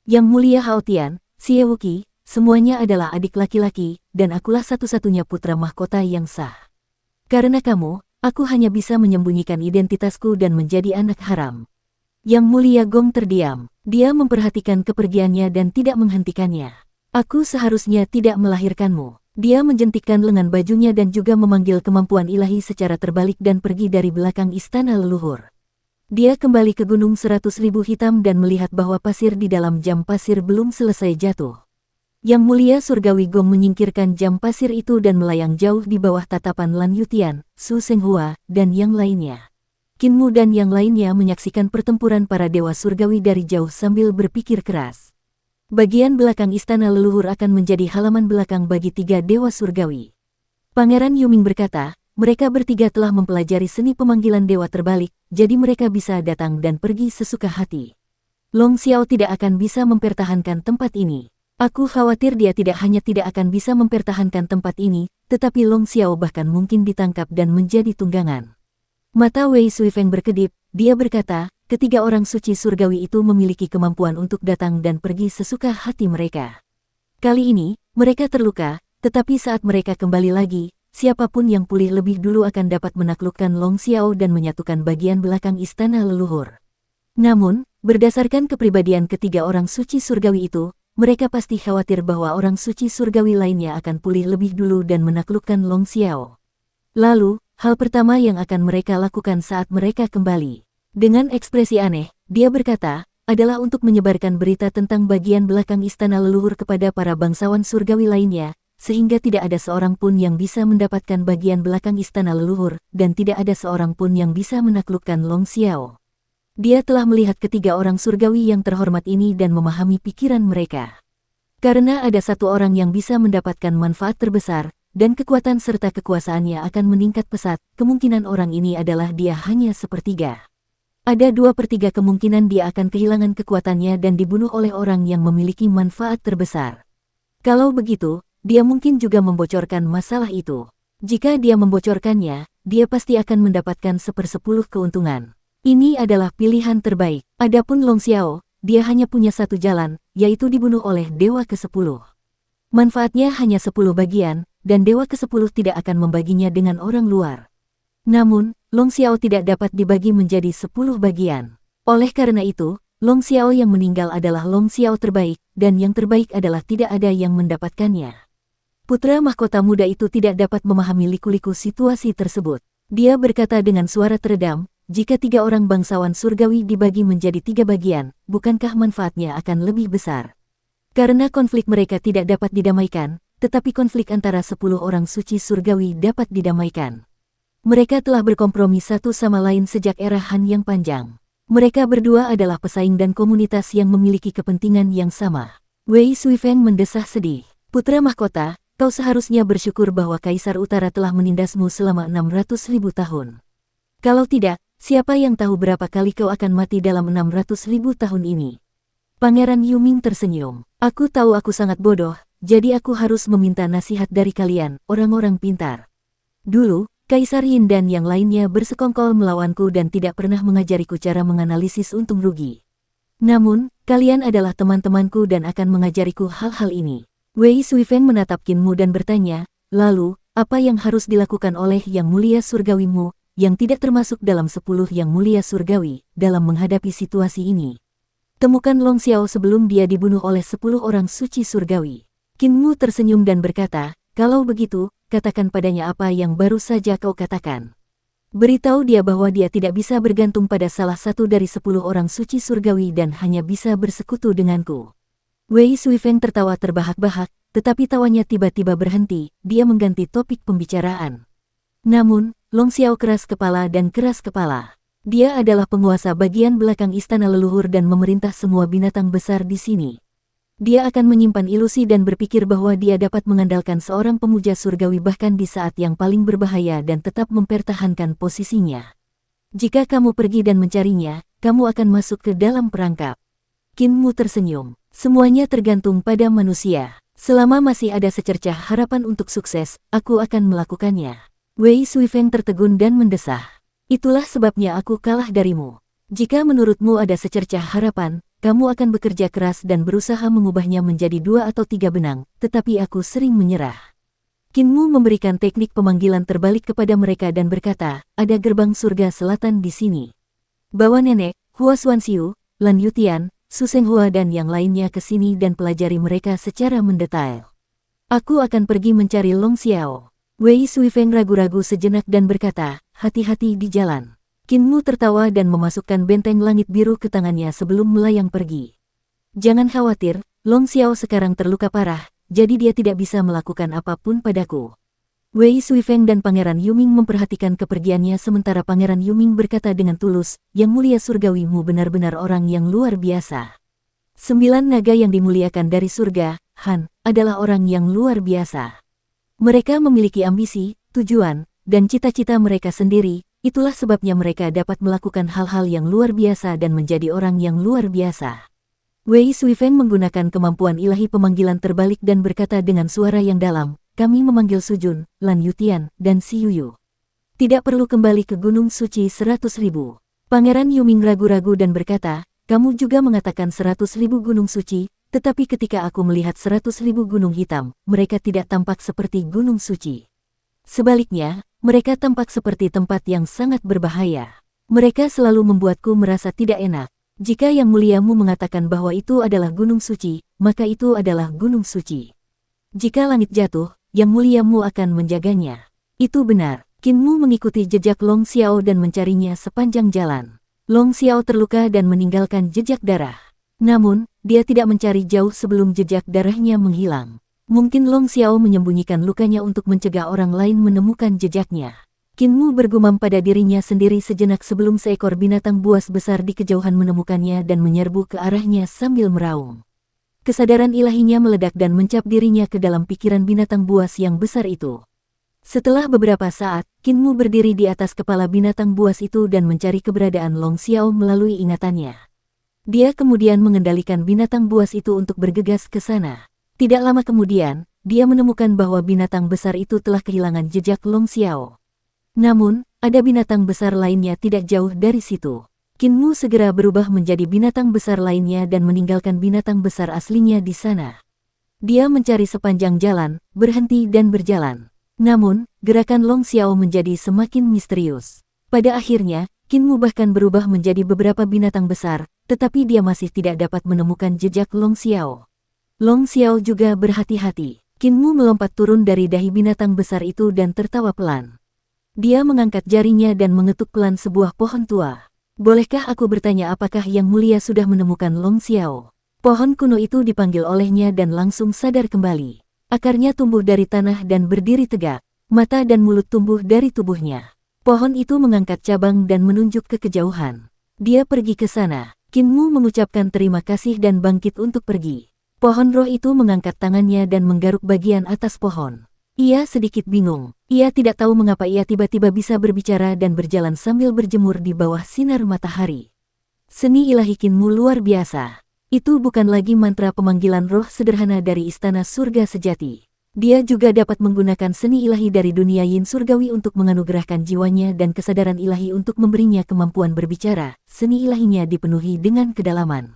Yang Mulia Hao Tian, Xie Wuqi, semuanya adalah adik laki-laki, dan akulah satu-satunya putra mahkota yang sah. Karena kamu, aku hanya bisa menyembunyikan identitasku dan menjadi anak haram. Yang Mulia Gong terdiam. Dia memperhatikan kepergiannya dan tidak menghentikannya. Aku seharusnya tidak melahirkanmu. Dia menjentikkan lengan bajunya dan juga memanggil kemampuan ilahi secara terbalik dan pergi dari belakang istana leluhur. Dia kembali ke Gunung 100.000 Hitam dan melihat bahwa pasir di dalam jam pasir belum selesai jatuh. Yang Mulia Surgawi Gong menyingkirkan jam pasir itu dan melayang jauh di bawah tatapan Lan Yutian, Su Senghua, dan yang lainnya. Qin Mu dan yang lainnya menyaksikan pertempuran para dewa surgawi dari jauh sambil berpikir keras. Bagian belakang istana leluhur akan menjadi halaman belakang bagi 3 dewa surgawi. Pangeran Yuming berkata, mereka bertiga telah mempelajari seni pemanggilan dewa terbalik, jadi mereka bisa datang dan pergi sesuka hati. Long Xiao tidak akan bisa mempertahankan tempat ini. Aku khawatir dia tidak hanya tidak akan bisa mempertahankan tempat ini, tetapi Long Xiao bahkan mungkin ditangkap dan menjadi tunggangan. Mata Wei Suifeng berkedip, dia berkata, ketiga orang suci surgawi itu memiliki kemampuan untuk datang dan pergi sesuka hati mereka. Kali ini, mereka terluka, tetapi saat mereka kembali lagi, siapapun yang pulih lebih dulu akan dapat menaklukkan Long Xiao dan menyatukan bagian belakang istana leluhur. Namun, berdasarkan kepribadian ketiga orang suci surgawi itu, mereka pasti khawatir bahwa orang suci surgawi lainnya akan pulih lebih dulu dan menaklukkan Long Xiao. Lalu, hal pertama yang akan mereka lakukan saat mereka kembali, dengan ekspresi aneh, dia berkata, adalah untuk menyebarkan berita tentang bagian belakang istana leluhur kepada para bangsawan surgawi lainnya, sehingga tidak ada seorang pun yang bisa mendapatkan bagian belakang istana leluhur, dan tidak ada seorang pun yang bisa menaklukkan Long Xiao. Dia telah melihat ketiga orang surgawi yang terhormat ini dan memahami pikiran mereka. Karena ada satu orang yang bisa mendapatkan manfaat terbesar, dan kekuatan serta kekuasaannya akan meningkat pesat, kemungkinan orang ini adalah dia hanya sepertiga. Ada 2/3 kemungkinan dia akan kehilangan kekuatannya dan dibunuh oleh orang yang memiliki manfaat terbesar. Kalau begitu, dia mungkin juga membocorkan masalah itu. Jika dia membocorkannya, dia pasti akan mendapatkan 1/10 keuntungan. Ini adalah pilihan terbaik. Adapun Long Xiao, dia hanya punya satu jalan, yaitu dibunuh oleh Dewa ke-10. Manfaatnya hanya 10 bagian, dan Dewa ke-10 tidak akan membaginya dengan orang luar. Namun, Long Xiao tidak dapat dibagi menjadi 10 bagian. Oleh karena itu, Long Xiao yang meninggal adalah Long Xiao terbaik, dan yang terbaik adalah tidak ada yang mendapatkannya. Putra mahkota muda itu tidak dapat memahami liku-liku situasi tersebut. Dia berkata dengan suara teredam, jika 3 orang bangsawan surgawi dibagi menjadi 3 bagian, bukankah manfaatnya akan lebih besar? Karena konflik mereka tidak dapat didamaikan, tetapi konflik antara 10 orang suci surgawi dapat didamaikan. Mereka telah berkompromi satu sama lain sejak era Han yang panjang. Mereka berdua adalah pesaing dan komunitas yang memiliki kepentingan yang sama. Wei Suifeng mendesah sedih. Putra mahkota, kau seharusnya bersyukur bahwa Kaisar Utara telah menindasmu selama 600.000 tahun. Kalau tidak, siapa yang tahu berapa kali kau akan mati dalam 600.000 tahun ini? Pangeran Yuming tersenyum. Aku tahu aku sangat bodoh, jadi aku harus meminta nasihat dari kalian, orang-orang pintar. Dulu, Kaisar Yin dan yang lainnya bersekongkol melawanku dan tidak pernah mengajariku cara menganalisis untung rugi. Namun, kalian adalah teman-temanku dan akan mengajariku hal-hal ini. Wei Suifeng menatap Qin Mu dan bertanya, lalu, apa yang harus dilakukan oleh Yang Mulia Surgawimu, yang tidak termasuk dalam 10 Yang Mulia Surgawi, dalam menghadapi situasi ini? Temukan Long Xiao sebelum dia dibunuh oleh 10 orang suci surgawi. Qin Mu tersenyum dan berkata, kalau begitu, katakan padanya apa yang baru saja kau katakan. Beritahu dia bahwa dia tidak bisa bergantung pada salah satu dari 10 orang suci surgawi dan hanya bisa bersekutu denganku. Wei Suifeng tertawa terbahak-bahak, tetapi tawanya tiba-tiba berhenti, dia mengganti topik pembicaraan. Namun, Long Xiao keras kepala dan keras kepala. Dia adalah penguasa bagian belakang istana leluhur dan memerintah semua binatang besar di sini. Dia akan menyimpan ilusi dan berpikir bahwa dia dapat mengandalkan seorang pemuja surgawi bahkan di saat yang paling berbahaya dan tetap mempertahankan posisinya. Jika kamu pergi dan mencarinya, kamu akan masuk ke dalam perangkap. Qin Mu tersenyum. Semuanya tergantung pada manusia. Selama masih ada secercah harapan untuk sukses, aku akan melakukannya. Wei Suifeng tertegun dan mendesah. Itulah sebabnya aku kalah darimu. Jika menurutmu ada secercah harapan, kamu akan bekerja keras dan berusaha mengubahnya menjadi 2 atau 3 benang, tetapi aku sering menyerah. Qin Mu memberikan teknik pemanggilan terbalik kepada mereka dan berkata, ada gerbang surga selatan di sini. Bawa nenek, Hua Xuanxiu, Lan Yutian, Su Senghua dan yang lainnya ke sini dan pelajari mereka secara mendetail. Aku akan pergi mencari Long Xiao. Wei Suifeng ragu-ragu sejenak dan berkata, hati-hati di jalan. Qin Mu tertawa dan memasukkan benteng langit biru ke tangannya sebelum melayang pergi. Jangan khawatir, Long Xiao sekarang terluka parah, jadi dia tidak bisa melakukan apapun padaku. Wei Suifeng dan Pangeran Yuming memperhatikan kepergiannya sementara Pangeran Yuming berkata dengan tulus, Yang Mulia Surgawimu benar-benar orang yang luar biasa. 9 naga yang dimuliakan dari surga, Han, adalah orang yang luar biasa. Mereka memiliki ambisi, tujuan, dan cita-cita mereka sendiri, itulah sebabnya mereka dapat melakukan hal-hal yang luar biasa dan menjadi orang yang luar biasa. Wei Suifeng menggunakan kemampuan ilahi pemanggilan terbalik dan berkata dengan suara yang dalam, kami memanggil Sujun, Lan Yutian, dan Si Yuyu. Tidak perlu kembali ke Gunung Suci 100.000. Pangeran Yuming ragu-ragu dan berkata, kamu juga mengatakan 100.000 gunung suci, tetapi ketika aku melihat 100.000 gunung hitam, mereka tidak tampak seperti gunung suci. Sebaliknya, mereka tampak seperti tempat yang sangat berbahaya. Mereka selalu membuatku merasa tidak enak. Jika Yang Muliamu mengatakan bahwa itu adalah gunung suci, maka itu adalah gunung suci. Jika langit jatuh, Yang Muliamu akan menjaganya. Itu benar. Qin Mu mengikuti jejak Long Xiao dan mencarinya sepanjang jalan. Long Xiao terluka dan meninggalkan jejak darah. Namun, dia tidak mencari jauh sebelum jejak darahnya menghilang. Mungkin Long Xiao menyembunyikan lukanya untuk mencegah orang lain menemukan jejaknya. Qin Mu bergumam pada dirinya sendiri sejenak sebelum seekor binatang buas besar di kejauhan menemukannya dan menyerbu ke arahnya sambil meraung. Kesadaran ilahinya meledak dan mencap dirinya ke dalam pikiran binatang buas yang besar itu. Setelah beberapa saat, Qin Mu berdiri di atas kepala binatang buas itu dan mencari keberadaan Long Xiao melalui ingatannya. Dia kemudian mengendalikan binatang buas itu untuk bergegas ke sana. Tidak lama kemudian, dia menemukan bahwa binatang besar itu telah kehilangan jejak Long Xiao. Namun, ada binatang besar lainnya tidak jauh dari situ. Qin Mu segera berubah menjadi binatang besar lainnya dan meninggalkan binatang besar aslinya di sana. Dia mencari sepanjang jalan, berhenti dan berjalan. Namun, gerakan Long Xiao menjadi semakin misterius. Pada akhirnya, Qin Mu bahkan berubah menjadi beberapa binatang besar, tetapi dia masih tidak dapat menemukan jejak Long Xiao. Long Xiao juga berhati-hati. Qin Mu melompat turun dari dahi binatang besar itu dan tertawa pelan. Dia mengangkat jarinya dan mengetuk pelan sebuah pohon tua. Bolehkah aku bertanya apakah Yang Mulia sudah menemukan Long Xiao? Pohon kuno itu dipanggil olehnya dan langsung sadar kembali. Akarnya tumbuh dari tanah dan berdiri tegak. Mata dan mulut tumbuh dari tubuhnya. Pohon itu mengangkat cabang dan menunjuk ke kejauhan. Dia pergi ke sana. Qin Mu mengucapkan terima kasih dan bangkit untuk pergi. Pohon roh itu mengangkat tangannya dan menggaruk bagian atas pohon. Ia sedikit bingung. Ia tidak tahu mengapa ia tiba-tiba bisa berbicara dan berjalan sambil berjemur di bawah sinar matahari. Seni ilahi Qin Mu luar biasa. Itu bukan lagi mantra pemanggilan roh sederhana dari istana surga sejati. Dia juga dapat menggunakan seni ilahi dari dunia yin surgawi untuk menganugerahkan jiwanya dan kesadaran ilahi untuk memberinya kemampuan berbicara. Seni ilahinya dipenuhi dengan kedalaman.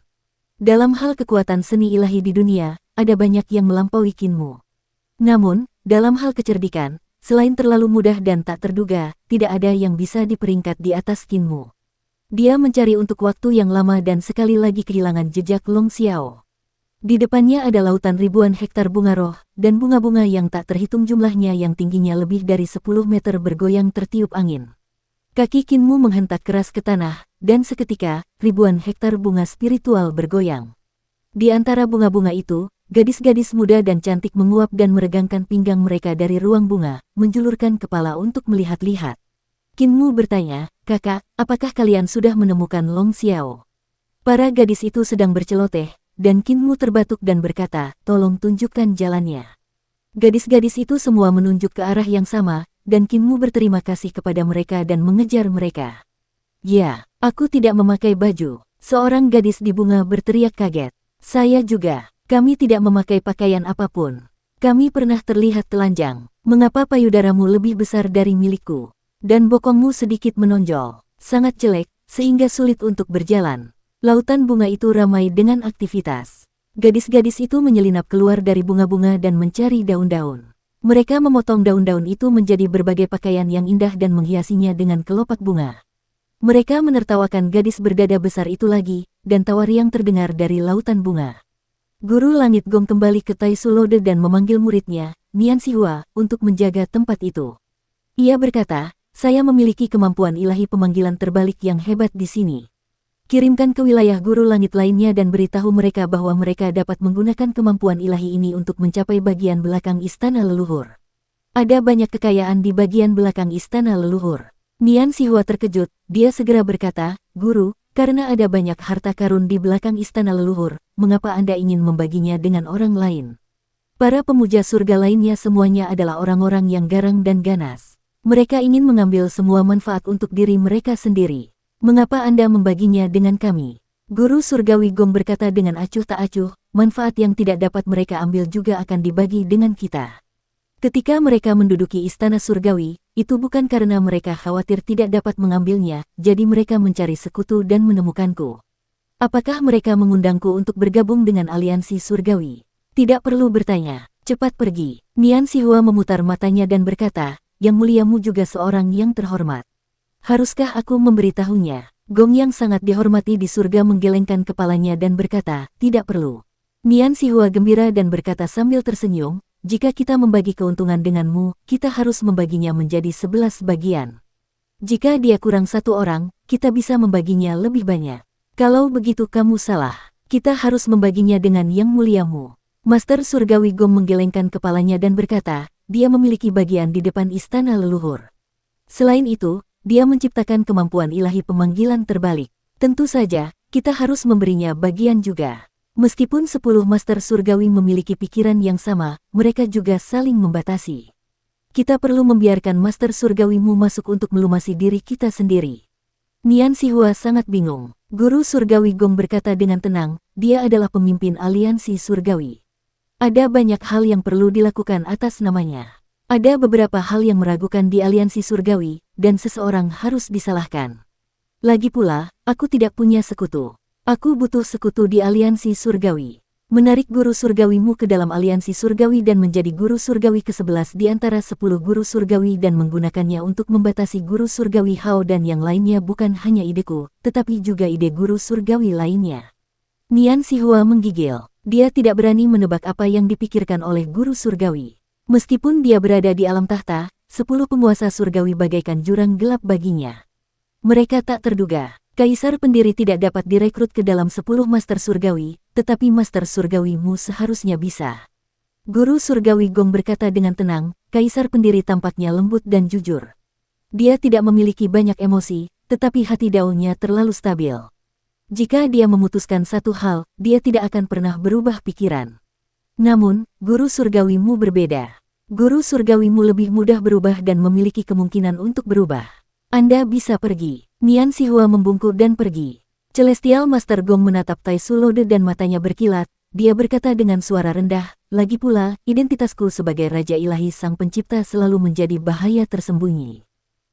Dalam hal kekuatan seni ilahi di dunia, ada banyak yang melampaui Qin Mu. Namun, dalam hal kecerdikan, selain terlalu mudah dan tak terduga, tidak ada yang bisa diperingkat di atas Qin Mu. Dia mencari untuk waktu yang lama dan sekali lagi kehilangan jejak Long Xiao. Di depannya ada lautan ribuan hektar bunga roh, dan bunga-bunga yang tak terhitung jumlahnya yang tingginya lebih dari 10 meter bergoyang tertiup angin. Kaki Qin Mu menghentak keras ke tanah, dan seketika, ribuan hektar bunga spiritual bergoyang. Di antara bunga-bunga itu, gadis-gadis muda dan cantik menguap dan meregangkan pinggang mereka dari ruang bunga, menjulurkan kepala untuk melihat-lihat. Qin Mu bertanya, kakak, apakah kalian sudah menemukan Long Xiao? Para gadis itu sedang berceloteh, dan Qin Mu terbatuk dan berkata, tolong tunjukkan jalannya. Gadis-gadis itu semua menunjuk ke arah yang sama, dan Qin Mu berterima kasih kepada mereka dan mengejar mereka. Ya, aku tidak memakai baju. Seorang gadis di bunga berteriak kaget. Saya juga. Kami tidak memakai pakaian apapun. Kami pernah terlihat telanjang. Mengapa payudaramu lebih besar dari milikku? Dan bokongmu sedikit menonjol. Sangat jelek, sehingga sulit untuk berjalan. Lautan bunga itu ramai dengan aktivitas. Gadis-gadis itu menyelinap keluar dari bunga-bunga dan mencari daun-daun. Mereka memotong daun-daun itu menjadi berbagai pakaian yang indah dan menghiasinya dengan kelopak bunga. Mereka menertawakan gadis berdada besar itu lagi, dan tawa riang terdengar dari lautan bunga. Guru Langit Gong kembali ke Tai Sulode dan memanggil muridnya, Nian Xihua, untuk menjaga tempat itu. Ia berkata, saya memiliki kemampuan ilahi pemanggilan terbalik yang hebat di sini. Kirimkan ke wilayah guru langit lainnya dan beritahu mereka bahwa mereka dapat menggunakan kemampuan ilahi ini untuk mencapai bagian belakang istana leluhur. Ada banyak kekayaan di bagian belakang istana leluhur. Nian Xihua terkejut, dia segera berkata, Guru, karena ada banyak harta karun di belakang istana leluhur, mengapa Anda ingin membaginya dengan orang lain? Para pemuja surga lainnya semuanya adalah orang-orang yang garang dan ganas. Mereka ingin mengambil semua manfaat untuk diri mereka sendiri. Mengapa Anda membaginya dengan kami? Guru Surgawi Gong berkata dengan acuh tak acuh, manfaat yang tidak dapat mereka ambil juga akan dibagi dengan kita. Ketika mereka menduduki istana surgawi, itu bukan karena mereka khawatir tidak dapat mengambilnya, jadi mereka mencari sekutu dan menemukanku. Apakah mereka mengundangku untuk bergabung dengan aliansi surgawi? Tidak perlu bertanya, cepat pergi. Nian Xihua memutar matanya dan berkata, Yang muliamu juga seorang yang terhormat. Haruskah aku memberitahunya? Gong yang sangat dihormati di surga menggelengkan kepalanya dan berkata, tidak perlu. Nian Xihua gembira dan berkata sambil tersenyum, jika kita membagi keuntungan denganmu, kita harus membaginya menjadi 11 bagian. Jika dia kurang satu orang, kita bisa membaginya lebih banyak. Kalau begitu kamu salah, kita harus membaginya dengan yang muliamu. Master Surgawi Gong menggelengkan kepalanya dan berkata, dia memiliki bagian di depan istana leluhur. Selain itu, dia menciptakan kemampuan ilahi pemanggilan terbalik. Tentu saja, kita harus memberinya bagian juga. Meskipun 10 master surgawi memiliki pikiran yang sama, mereka juga saling membatasi. Kita perlu membiarkan master surgawimu masuk untuk melumasi diri kita sendiri. Nian Xihua sangat bingung. Guru Surgawi Gong berkata dengan tenang, dia adalah pemimpin aliansi surgawi. Ada banyak hal yang perlu dilakukan atas namanya. Ada beberapa hal yang meragukan di aliansi surgawi, dan seseorang harus disalahkan. Lagi pula, aku tidak punya sekutu. Aku butuh sekutu di aliansi surgawi. Menarik guru surgawimu ke dalam aliansi surgawi dan menjadi guru surgawi ke-11 di antara 10 guru surgawi dan menggunakannya untuk membatasi guru surgawi Hao dan yang lainnya bukan hanya ideku, tetapi juga ide guru surgawi lainnya. Nian Xihua menggigil. Dia tidak berani menebak apa yang dipikirkan oleh guru surgawi. Meskipun dia berada di alam tahta, 10 penguasa surgawi bagaikan jurang gelap baginya. Mereka tak terduga, kaisar pendiri tidak dapat direkrut ke dalam 10 master surgawi, tetapi master surgawimu seharusnya bisa. Guru Surgawi Gong berkata dengan tenang, kaisar pendiri tampaknya lembut dan jujur. Dia tidak memiliki banyak emosi, tetapi hati daunnya terlalu stabil. Jika dia memutuskan satu hal, dia tidak akan pernah berubah pikiran. Namun, guru surgawimu berbeda. Guru surgawimu lebih mudah berubah dan memiliki kemungkinan untuk berubah. Anda bisa pergi. Nian Xihua membungkuk dan pergi. Celestial Master Gong menatap Tai Sulode dan matanya berkilat. Dia berkata dengan suara rendah, lagi pula, identitasku sebagai Raja Ilahi Sang Pencipta selalu menjadi bahaya tersembunyi.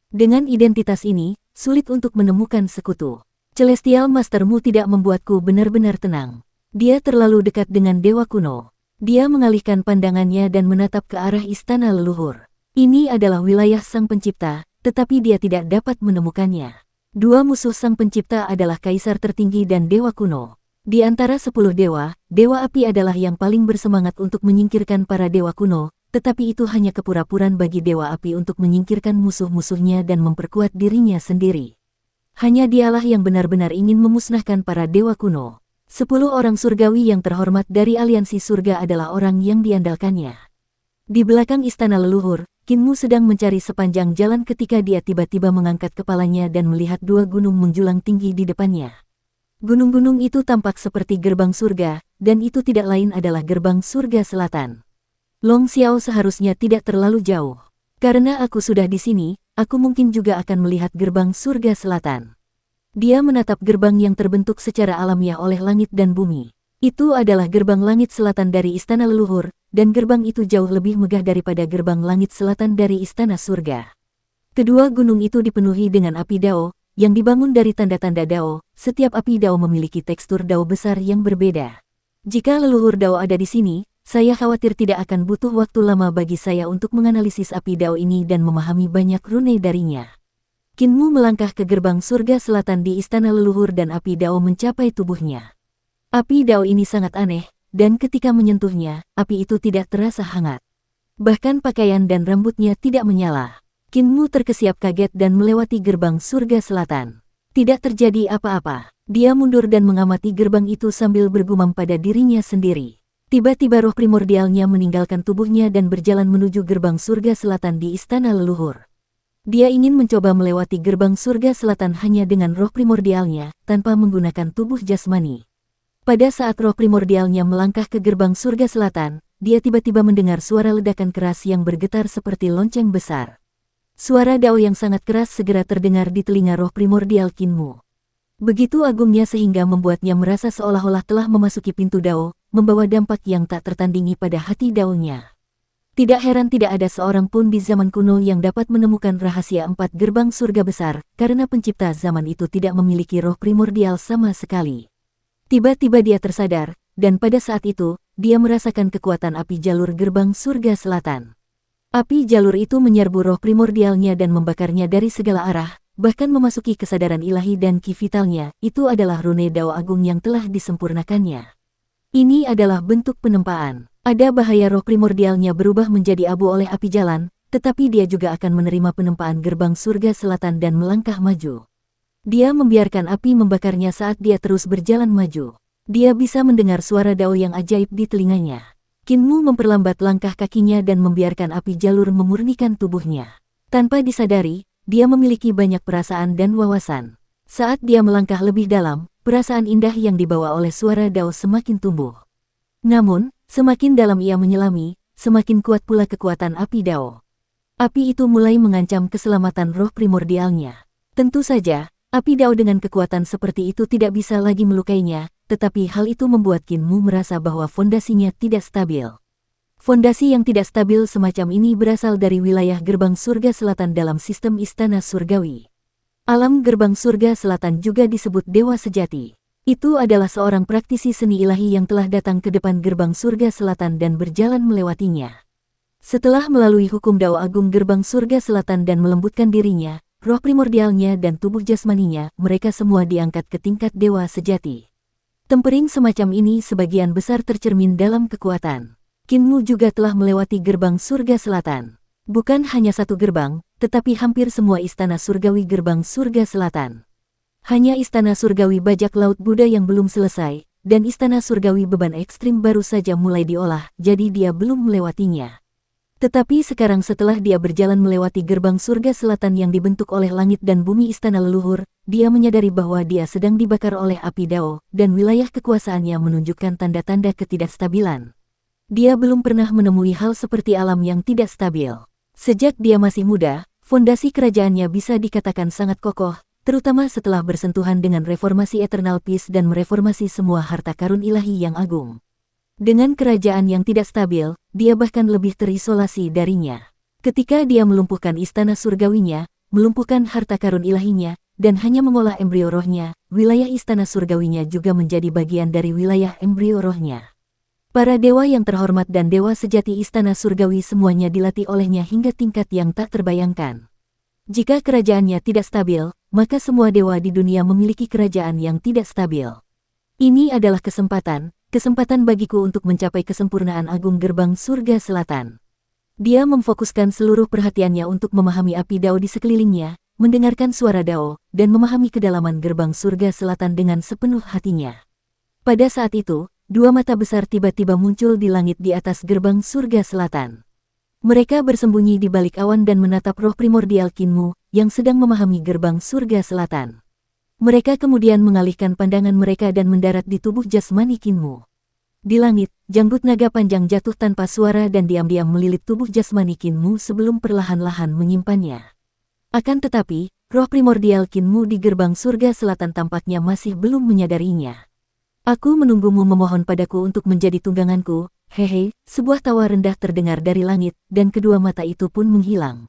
Dengan identitas ini, sulit untuk menemukan sekutu. Celestial Mastermu tidak membuatku benar-benar tenang. Dia terlalu dekat dengan Dewa Kuno. Dia mengalihkan pandangannya dan menatap ke arah istana leluhur. Ini adalah wilayah Sang Pencipta, tetapi dia tidak dapat menemukannya. Dua musuh Sang Pencipta adalah Kaisar tertinggi dan Dewa Kuno. Di antara 10 dewa, Dewa Api adalah yang paling bersemangat untuk menyingkirkan para Dewa Kuno, tetapi itu hanya kepura-puraan bagi Dewa Api untuk menyingkirkan musuh-musuhnya dan memperkuat dirinya sendiri. Hanya dialah yang benar-benar ingin memusnahkan para Dewa Kuno. 10 orang surgawi yang terhormat dari aliansi surga adalah orang yang diandalkannya. Di belakang istana leluhur, Kinmu sedang mencari sepanjang jalan ketika dia tiba-tiba mengangkat kepalanya dan melihat 2 gunung menjulang tinggi di depannya. Gunung-gunung itu tampak seperti gerbang surga, dan itu tidak lain adalah gerbang surga selatan. Long Xiao seharusnya tidak terlalu jauh. Karena aku sudah di sini, aku mungkin juga akan melihat gerbang surga selatan. Dia menatap gerbang yang terbentuk secara alamiah oleh langit dan bumi. Itu adalah gerbang langit selatan dari istana leluhur, dan gerbang itu jauh lebih megah daripada gerbang langit selatan dari istana surga. Kedua gunung itu dipenuhi dengan api dao, yang dibangun dari tanda-tanda dao. Setiap api dao memiliki tekstur dao besar yang berbeda. Jika leluhur dao ada di sini, saya khawatir tidak akan butuh waktu lama bagi saya untuk menganalisis api dao ini dan memahami banyak rune darinya. Kinmu melangkah ke gerbang surga selatan di istana leluhur dan api Dao mencapai tubuhnya. Api Dao ini sangat aneh, dan ketika menyentuhnya, api itu tidak terasa hangat. Bahkan pakaian dan rambutnya tidak menyala. Kinmu terkesiap kaget dan melewati gerbang surga selatan. Tidak terjadi apa-apa. Dia mundur dan mengamati gerbang itu sambil bergumam pada dirinya sendiri. Tiba-tiba roh primordialnya meninggalkan tubuhnya dan berjalan menuju gerbang surga selatan di istana leluhur. Dia ingin mencoba melewati gerbang surga selatan hanya dengan roh primordialnya, tanpa menggunakan tubuh jasmani. Pada saat roh primordialnya melangkah ke gerbang surga selatan, dia tiba-tiba mendengar suara ledakan keras yang bergetar seperti lonceng besar. Suara Dao yang sangat keras segera terdengar di telinga roh primordial Kinmu. Begitu agungnya sehingga membuatnya merasa seolah-olah telah memasuki pintu Dao, membawa dampak yang tak tertandingi pada hati Dao-nya. Tidak heran tidak ada seorang pun di zaman kuno yang dapat menemukan rahasia 4 gerbang surga besar, karena pencipta zaman itu tidak memiliki roh primordial sama sekali. Tiba-tiba dia tersadar, dan pada saat itu, dia merasakan kekuatan api jalur gerbang surga selatan. Api jalur itu menyerbu roh primordialnya dan membakarnya dari segala arah, bahkan memasuki kesadaran ilahi dan ki vitalnya. Itu adalah rune Dao Agung yang telah disempurnakannya. Ini adalah bentuk penempaan. Ada bahaya roh primordialnya berubah menjadi abu oleh api jalan, tetapi dia juga akan menerima penempaan gerbang surga selatan dan melangkah maju. Dia membiarkan api membakarnya saat dia terus berjalan maju. Dia bisa mendengar suara Dao yang ajaib di telinganya. Kinmu memperlambat langkah kakinya dan membiarkan api jalur memurnikan tubuhnya. Tanpa disadari, dia memiliki banyak perasaan dan wawasan. Saat dia melangkah lebih dalam, perasaan indah yang dibawa oleh suara Dao semakin tumbuh. Namun, semakin dalam ia menyelami, semakin kuat pula kekuatan api Dao. Api itu mulai mengancam keselamatan roh primordialnya. Tentu saja, api Dao dengan kekuatan seperti itu tidak bisa lagi melukainya, tetapi hal itu membuat Kinmu merasa bahwa fondasinya tidak stabil. Fondasi yang tidak stabil semacam ini berasal dari wilayah gerbang surga selatan dalam sistem istana surgawi. Alam gerbang surga selatan juga disebut Dewa Sejati. Itu adalah seorang praktisi seni ilahi yang telah datang ke depan gerbang surga selatan dan berjalan melewatinya. Setelah melalui hukum Dao Agung gerbang surga selatan dan melembutkan dirinya, roh primordialnya dan tubuh jasmaninya, mereka semua diangkat ke tingkat Dewa Sejati. Tempering semacam ini sebagian besar tercermin dalam kekuatan. Kinmu juga telah melewati gerbang surga selatan. Bukan hanya satu gerbang, tetapi hampir semua istana surgawi gerbang surga selatan. Hanya istana surgawi bajak laut Buddha yang belum selesai, dan istana surgawi beban ekstrim baru saja mulai diolah, jadi dia belum melewatinya. Tetapi sekarang setelah dia berjalan melewati gerbang surga selatan yang dibentuk oleh langit dan bumi istana leluhur, dia menyadari bahwa dia sedang dibakar oleh api Dao, dan wilayah kekuasaannya menunjukkan tanda-tanda ketidakstabilan. Dia belum pernah menemui hal seperti alam yang tidak stabil. Sejak dia masih muda, fondasi kerajaannya bisa dikatakan sangat kokoh, terutama setelah bersentuhan dengan reformasi Eternal Peace dan mereformasi semua harta karun ilahi yang agung. Dengan kerajaan yang tidak stabil, dia bahkan lebih terisolasi darinya. Ketika dia melumpuhkan istana surgawinya, melumpuhkan harta karun ilahinya, dan hanya mengolah embrio rohnya, wilayah istana surgawinya juga menjadi bagian dari wilayah embrio rohnya. Para dewa yang terhormat dan dewa sejati istana surgawi semuanya dilatih olehnya hingga tingkat yang tak terbayangkan. Jika kerajaannya tidak stabil, maka semua dewa di dunia memiliki kerajaan yang tidak stabil. Ini adalah kesempatan bagiku untuk mencapai kesempurnaan agung gerbang surga selatan. Dia memfokuskan seluruh perhatiannya untuk memahami api Dao di sekelilingnya, mendengarkan suara Dao, dan memahami kedalaman gerbang surga selatan dengan sepenuh hatinya. Pada saat itu, 2 mata besar tiba-tiba muncul di langit di atas gerbang surga selatan. Mereka bersembunyi di balik awan dan menatap roh primordial Kinmu, yang sedang memahami gerbang surga selatan. Mereka kemudian mengalihkan pandangan mereka dan mendarat di tubuh jasmani Kinmu. Di langit, janggut naga panjang jatuh tanpa suara dan diam-diam melilit tubuh jasmani Kinmu sebelum perlahan-lahan menyimpannya. Akan tetapi, roh primordial Kinmu di gerbang surga selatan tampaknya masih belum menyadarinya. Aku menunggumu memohon padaku untuk menjadi tungganganku. Hehe, sebuah tawa rendah terdengar dari langit, dan kedua mata itu pun menghilang.